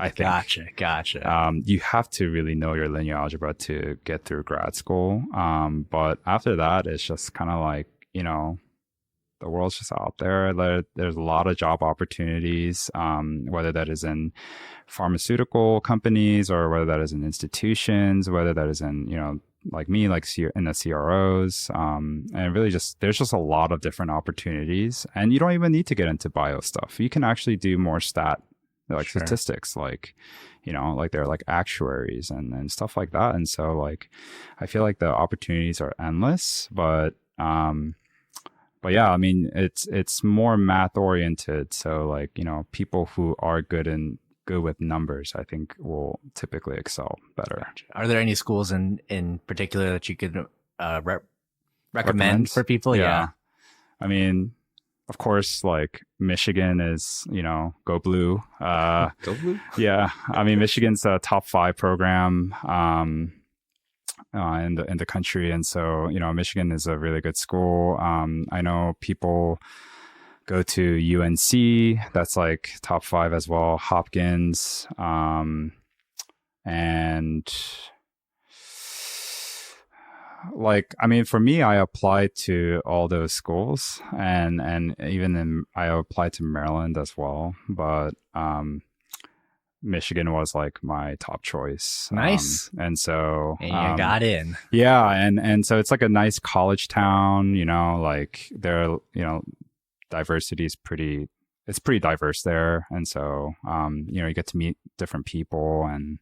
I think.
Gotcha.
You have to really know your linear algebra to get through grad school. But after that, it's just kind of like, the world's just out there. There's a lot of job opportunities, whether that is in pharmaceutical companies or whether that is in institutions, whether that is in, like me, like in the CROs. And really there's just a lot of different opportunities. And you don't even need to get into bio stuff. You can actually do more statistics, like, like they're like actuaries and stuff like that. And so like, I feel like the opportunities are endless, but yeah, I mean, it's more math oriented. So like, people who are good with numbers, I think will typically excel better.
Are there any schools in particular that you could recommend for people? Yeah.
I mean, of course, like Michigan is, go blue.
Go blue?
Yeah. I mean, Michigan's a top 5 program in the country. And so, Michigan is a really good school. I know people go to UNC, that's like top 5 as well, Hopkins, and like, I mean, for me, I applied to all those schools and even I applied to Maryland as well, but Michigan was like my top choice.
Nice.
And so
and you got in.
Yeah, and so it's like a nice college town, like there, diversity is pretty diverse there. And so you get to meet different people and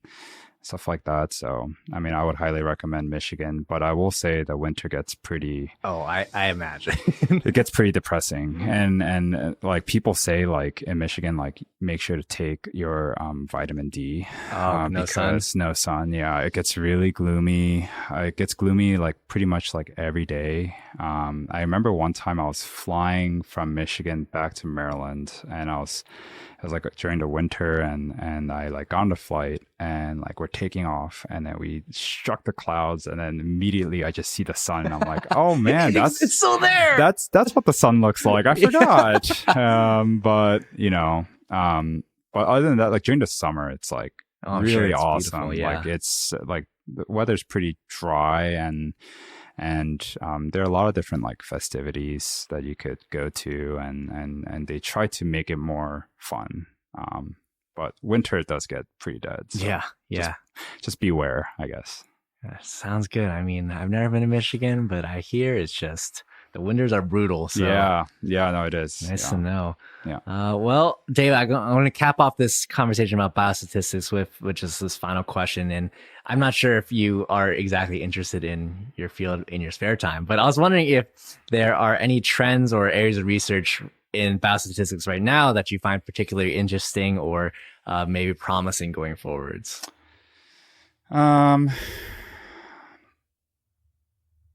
stuff like that. So, I mean, I would highly recommend Michigan, but I will say the winter gets pretty...
Oh, I imagine.
It gets pretty depressing. And like people say like in Michigan, like make sure to take your vitamin D.
No sun?
No sun. Yeah, it gets really gloomy. It gets gloomy like pretty much like every day. I remember one time I was flying from Michigan back to Maryland, and it was like during the winter, and I like got on the flight and like we're taking off, and then we struck the clouds, and then immediately I just see the sun, and I'm like, oh man,
it's still there.
That's what the sun looks like. I forgot. But but other than that, like during the summer, it's like really awesome.
Yeah.
Like it's like the weather's pretty dry, and there are a lot of different like festivities that you could go to, and they try to make it more fun. But winter does get pretty dead. So
yeah.
Just beware, I guess.
That sounds good. I mean, I've never been to Michigan, but I hear it's just the winters are brutal. So
yeah, no, it is.
nice
Yeah.
to know.
Yeah.
Well, Dave, I want to cap off this conversation about biostatistics with, which is this final question. And I'm not sure if you are exactly interested in your field in your spare time, but I was wondering if there are any trends or areas of research in biostatistics right now that you find particularly interesting or maybe promising going forwards.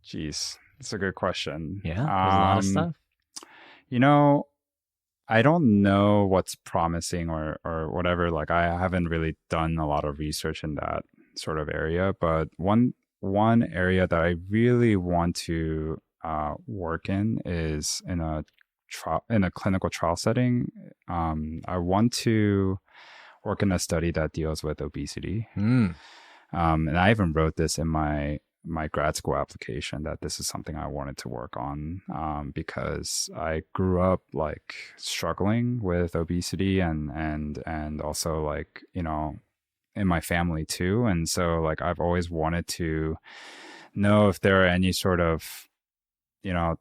Geez, that's a good question.
Yeah, there's a lot of stuff.
You know, I don't know what's promising or whatever. Like I haven't really done a lot of research in that sort of area, but one area that I really want to work in is in a clinical trial setting. I want to work in a study that deals with obesity.
Mm.
And I even wrote this in my grad school application that this is something I wanted to work on, because I grew up like struggling with obesity and also like, you know, in my family too. And so like I've always wanted to know if there are any sort of, you know,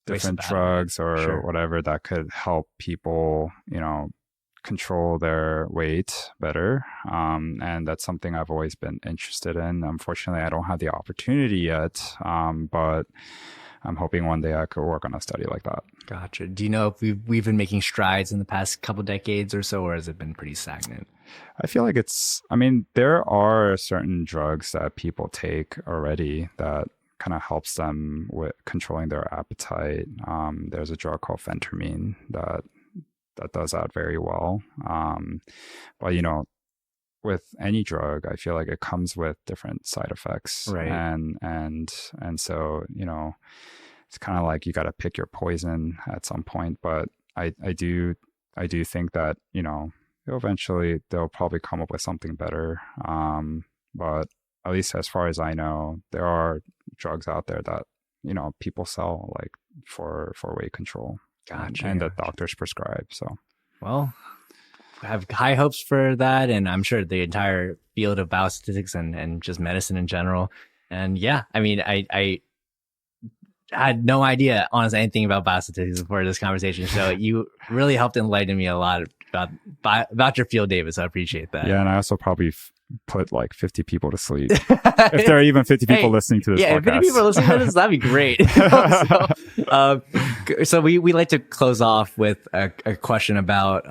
different drugs or whatever that could help people, you know, control their weight better. And that's something I've always been interested in. Unfortunately, I don't have the opportunity yet, but I'm hoping one day I could work on a study like that.
Gotcha. Do you know if we've been making strides in the past couple decades or so, or has it been pretty stagnant?
I feel like I mean, there are certain drugs that people take already that kind of helps them with controlling their appetite. There's a drug called phentermine that does that very well. But you know, with any drug, I feel like it comes with different side effects,
right?
And so you know, it's kind of like you got to pick your poison at some point. But I do think that, you know, eventually they'll probably come up with something better. But at least as far as I know, there are drugs out there that, you know, people sell like for weight control.
Gotcha.
And that doctors prescribe. So,
well, I have high hopes for that. And I'm sure the entire field of biostatistics and just medicine in general. And yeah, I mean, I had no idea, honestly, anything about biostatistics before this conversation. So you really helped enlighten me a lot about your field, David. So I appreciate that.
Yeah. And I also probably put like 50 people to sleep. If there are even 50 people listening to this podcast.
If 50 people are listening to this, that'd be great. So we like to close off with a question about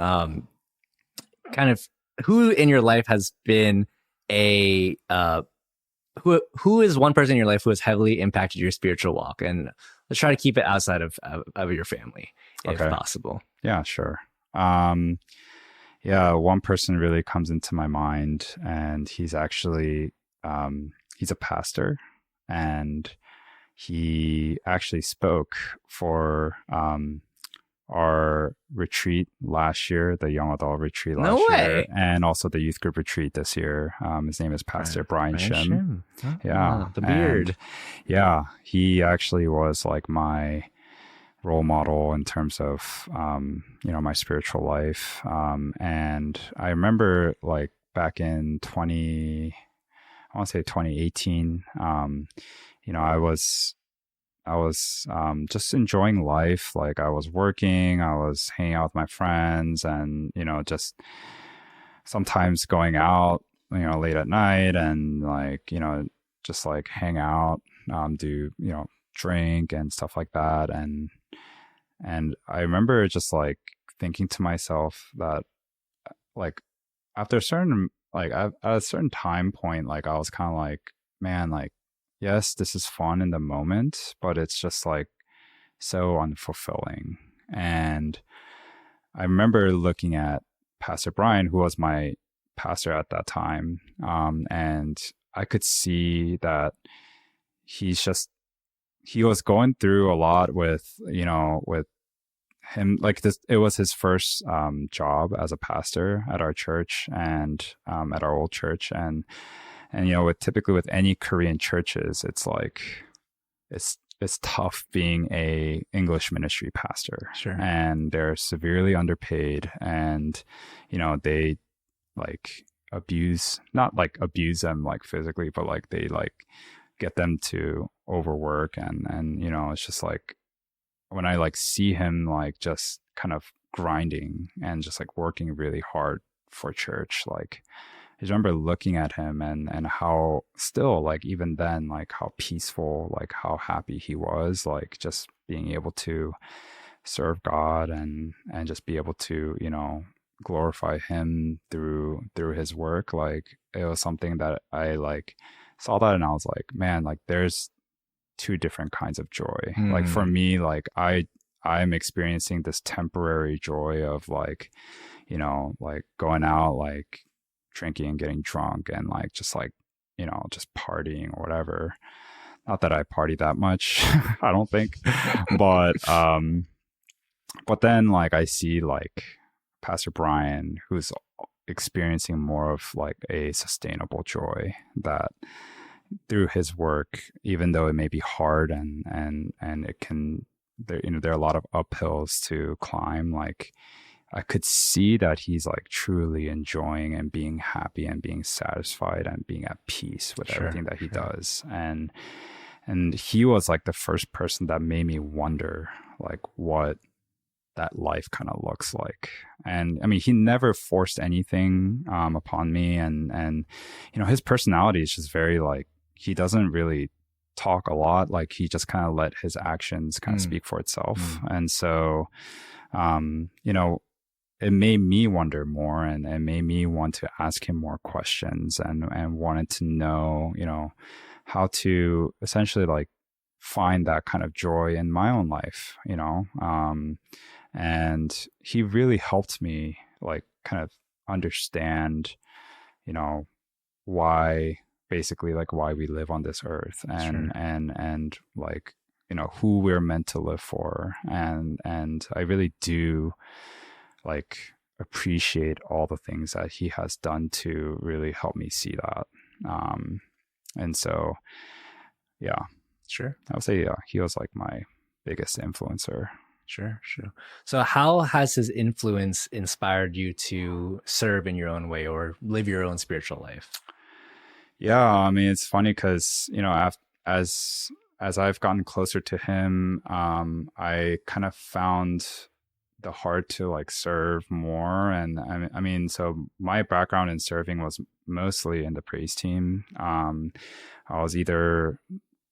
kind of who in your life has been who is one person in your life who has heavily impacted your spiritual walk? And let's try to keep it outside of your family, if possible.
Yeah, sure. Yeah, one person really comes into my mind, and he's actually he's a pastor, and he actually spoke for our retreat last year, the young adult retreat last year, and also the youth group retreat this year. His name is Pastor Brian Shim.
Huh?
Yeah,
the beard.
And yeah, he actually was like my role model in terms of you know, my spiritual life. And I remember like back in 2018, you know, I was just enjoying life. Like I was working, I was hanging out with my friends, and, you know, just sometimes going out, you know, late at night and like, you know, just like hang out, do, you know, drink and stuff like that. And I remember just like thinking to myself that like after a certain, like at a certain time point, like I was kind of like, man, like, yes, this is fun in the moment, but it's just like so unfulfilling. And I remember looking at Pastor Brian, who was my pastor at that time, and I could see that he was going through a lot with, you know, with him, like this, it was his first job as a pastor at our church and at our old church. And you know, typically with any Korean churches, it's like, it's tough being a English ministry pastor.
Sure.
And they're severely underpaid, and, you know, they like not like abuse them like physically, but like they like get them to overwork, and you know, it's just like when I like see him like just kind of grinding and just like working really hard for church, like I just remember looking at him and how still like even then like how peaceful, like how happy he was, like just being able to serve God and just be able to, you know, glorify him through his work. Like it was something that I like saw that and I was like, man, like there's two different kinds of joy. Like for me, like I'm experiencing this temporary joy of like, you know, like going out, like drinking and getting drunk and like just like, you know, just partying or whatever. Not that I party that much, I don't think. But then like I see like Pastor Brian who's experiencing more of like a sustainable joy that through his work, even though it may be hard and it can there, you know, there are a lot of uphills to climb, like I could see that he's like truly enjoying and being happy and being satisfied and being at peace with everything that he does. And he was like the first person that made me wonder like what that life kind of looks like. And I mean, he never forced anything upon me, and you know, his personality is just very like he doesn't really talk a lot. Like he just kind of let his actions kind of speak for itself. And so, you know, it made me wonder more, and it made me want to ask him more questions, and wanted to know, you know, how to essentially like find that kind of joy in my own life, you know. And he really helped me like kind of understand, you know, why basically like why we live on this earth, and like, you know, who we're meant to live for. And I really do like appreciate all the things that he has done to really help me see that. And so, yeah, I would say, yeah, he was like my biggest influencer.
Sure. So how has his influence inspired you to serve in your own way or live your own spiritual life?
Yeah, I mean, it's funny because, you know, as I've gotten closer to him, I kind of found the heart to like serve more. And I mean, so my background in serving was mostly in the praise team. I was either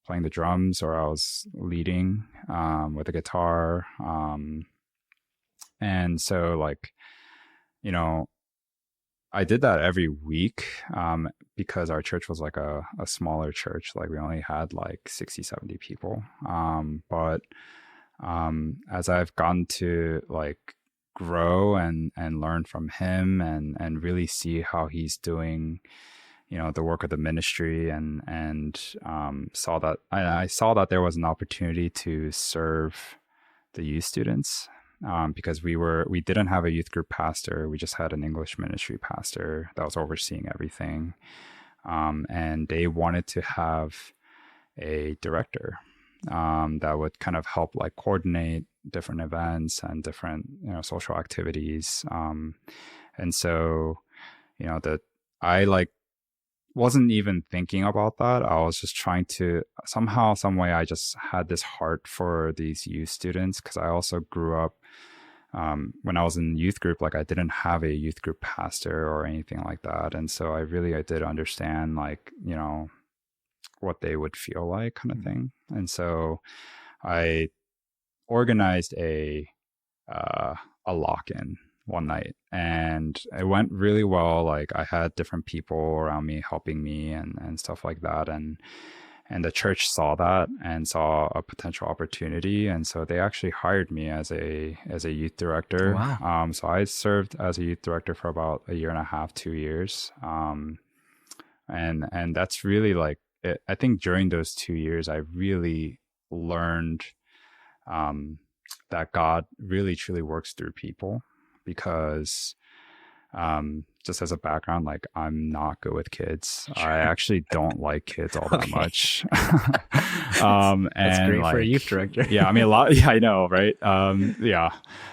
playing the drums or I was leading with the guitar. And so like, you know, I did that every week because our church was like a smaller church. Like we only had like 60, 70 people. But as I've gotten to like grow and learn from him and really see how he's doing, you know, the work of the ministry, and saw that I saw that there was an opportunity to serve the youth students, because we didn't have a youth group pastor. We just had an English ministry pastor that was overseeing everything, and they wanted to have a director that would kind of help like coordinate different events and different, you know, social activities. And so, you know, that I like wasn't even thinking about that. I was just trying to somehow, some way, I just had this heart for these youth students because I also grew up when I was in youth group, like I didn't have a youth group pastor or anything like that. And so I did understand like, you know, what they would feel like kind of thing. And so I organized a lock-in one night and it went really well. Like I had different people around me helping me and stuff like that. And the church saw that and saw a potential opportunity. And so they actually hired me as a youth director.
Wow.
So I served as a youth director for about a year and a half, 2 years. And that's really like, I think during those 2 years, I really learned that God really truly works through people because just as a background, like I'm not good with kids. Sure. I actually don't like kids all that much.
That's great
like,
for a youth director.
Yeah, I mean a lot. Yeah, I know, right? Yeah,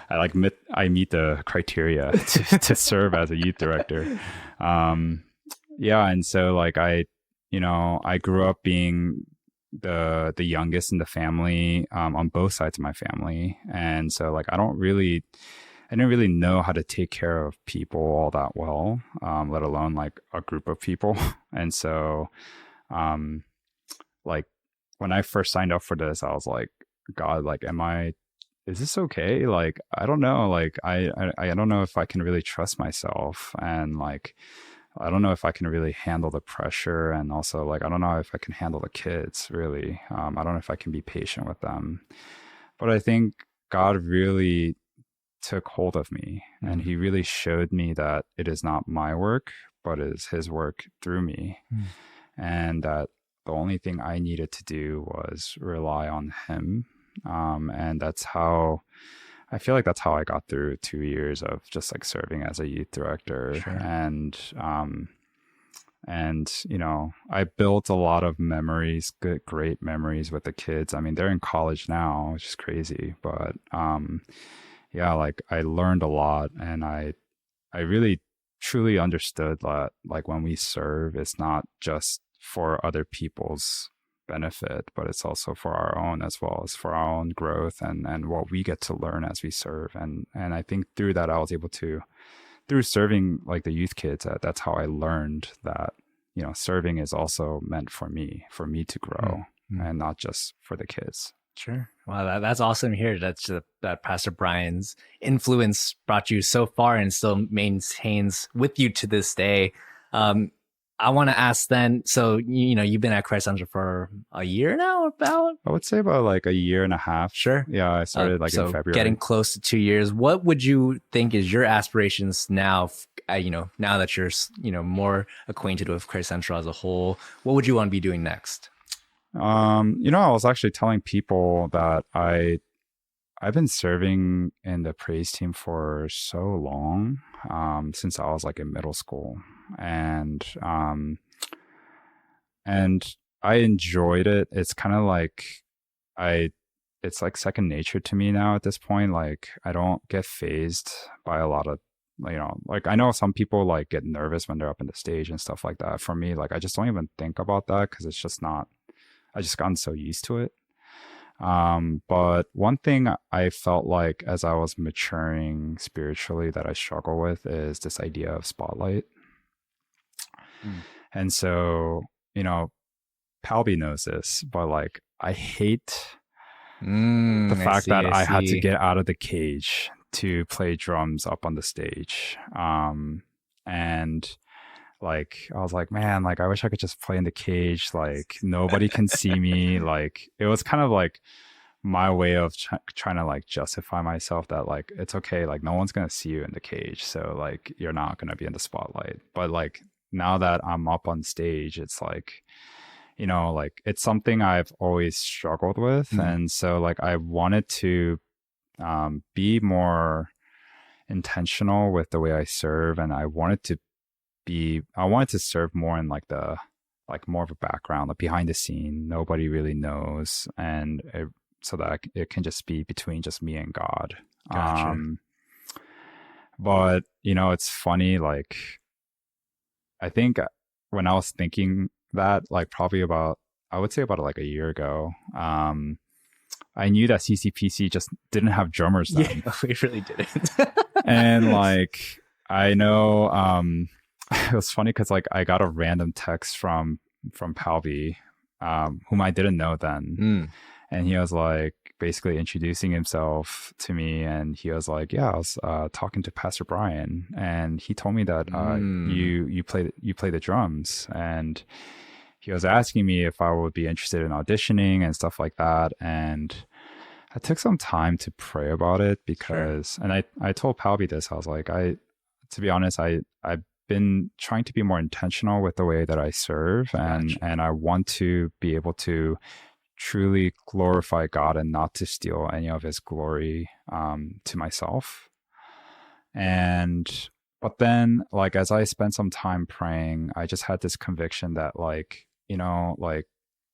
I meet the criteria to serve as a youth director. Yeah, and so like I grew up being the youngest in the family, on both sides of my family, and so like I didn't really know how to take care of people all that well, let alone like a group of people. And so, um, like when I first signed up for this, I was like, God, like, is this okay? Like, I don't know. Like, I don't know if I can really trust myself. And like, I don't know if I can really handle the pressure. And also, like, I don't know if I can handle the kids really. I don't know if I can be patient with them. But I think God really took hold of me, and he really showed me that it is not my work, but it is his work through me.
Mm.
And that the only thing I needed to do was rely on him. And that's how I feel like that's how I got through 2 years of just like serving as a youth director.
Sure.
And you know, I built a lot of memories, good, great memories with the kids. I mean, they're in college now, which is crazy, but yeah, like I learned a lot, and I really truly understood that like when we serve, it's not just for other people's benefit, but it's also for our own, as well as for our own growth and what we get to learn as we serve. And I think through that I was able to, through serving like the youth kids, that's how I learned that, you know, serving is also meant for me to grow, and not just for the kids.
Sure. Wow, that's awesome to hear. That Pastor Brian's influence brought you so far and still maintains with you to this day. I want to ask then, so, you know, you've been at Christ Central for a year now, about?
I would say about like a year and a half.
Sure.
Yeah, I started like in February.
Getting close to 2 years. What would you think is your aspirations now, you know, now that you're, you know, more acquainted with Christ Central as a whole? What would you want to be doing next?
You know, I was actually telling people that I've been serving in the praise team for so long, since I was like in middle school, and I enjoyed it. It's kind of like it's like second nature to me now at this point. Like I don't get phased by a lot of, you know, like I know some people like get nervous when they're up in the stage and stuff like that. For me, like I just don't even think about that because it's just not. I just gotten so used to it. But one thing I felt like as I was maturing spiritually that I struggle with is this idea of spotlight. And so, you know, Palby knows this, but like I hate the fact that I had to get out of the cage to play drums up on the stage. And like I was like, man, like I wish I could just play in the cage, like nobody can see me. Like it was kind of like my way of trying to like justify myself that like it's okay, like no one's gonna see you in the cage, so like you're not gonna be in the spotlight. But like now that I'm up on stage, it's like, you know, like it's something I've always struggled with. And so like I wanted to be more intentional with the way I serve, and I wanted to serve more in like the like more of a background, like behind the scene, nobody really knows, and so that it can just be between just me and God.
Gotcha.
But you know, it's funny, like I think when I was thinking that, like probably about, I would say about like a year ago, I knew that CCPC just didn't have drummers then.
Yeah, we really didn't.
And like I know, it was funny because like I got a random text from Palby, whom I didn't know then, and he was like basically introducing himself to me, and he was like, "Yeah, I was talking to Pastor Brian, and he told me that you play the drums, and he was asking me if I would be interested in auditioning and stuff like that." And I took some time to pray about it because, and I told Palby this. I was like, to be honest, I've been trying to be more intentional with the way that I serve, and I want to be able to truly glorify God and not to steal any of his glory to myself. But then like as I spent some time praying, I just had this conviction that like, you know, like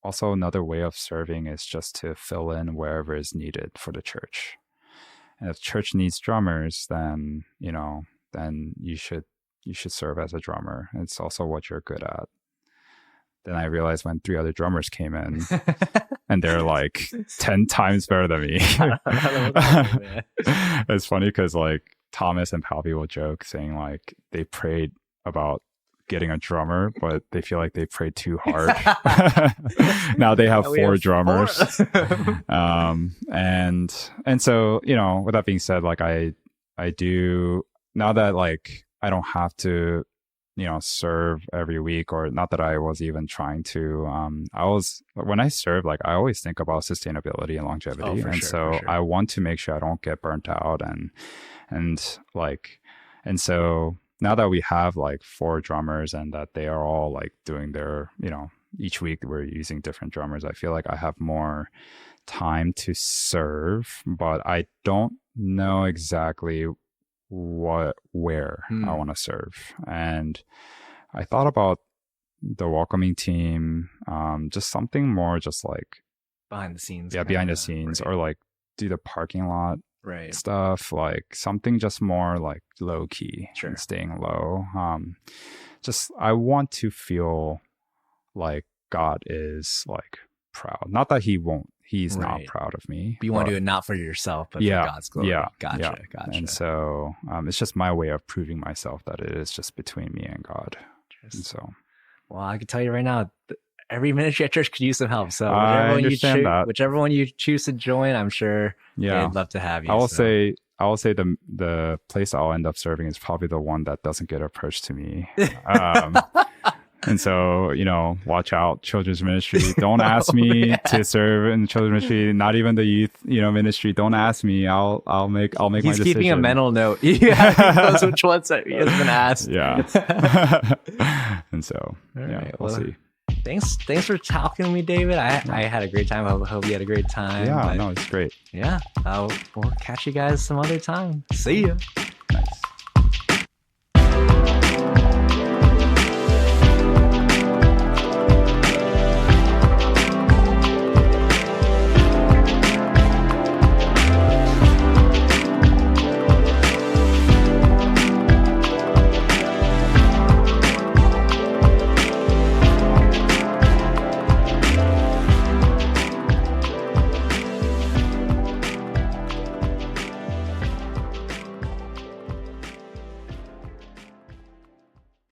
also another way of serving is just to fill in wherever is needed for the church. And if church needs drummers, then, you know, then you should serve as a drummer. It's also what you're good at. then I realized when 3 other drummers came in, and they're like 10 times better than me. It's funny because like Thomas and Palby will joke saying like they prayed about getting a drummer, but they feel like they prayed too hard. Now they have 4 drummers. And so, you know, with that being said, like I do, now that like I don't have to, you know, serve every week, or not that I was even trying to, when I serve, like I always think about sustainability and longevity. I want to make sure I don't get burnt out and so now that we have like 4 drummers and that they are all like doing their, you know, each week we're using different drummers, I feel like I have more time to serve, but I don't know exactly where I want to serve. And I thought about the welcoming team, just something more just like
behind the scenes.
Yeah, behind the scenes, right. Or like do the parking lot stuff, like something just more like low key and staying low. Just I want to feel like God is like proud. Not that he's not proud of me.
But you want to do it not for yourself, but for God's glory. Gotcha.
And so it's just my way of proving myself that it is just between me and God. And so,
well, I can tell you right now, every ministry at church could use some help. So whichever one you choose to join, I'm sure they'd love to have you.
I will say the place I'll end up serving is probably the one that doesn't get approached to me. And so, you know, watch out, children's ministry. Don't ask me to serve in children's ministry. Not even the youth, you know, ministry. Don't ask me. I'll make my decision.
He's keeping a mental note. Yeah, he knows which ones that he has been asked.
Yeah. And so, we'll see.
Thanks for talking to me, David. I had a great time. I hope you had a great time.
Yeah, no, it's great.
Yeah, we'll catch you guys some other time. See ya.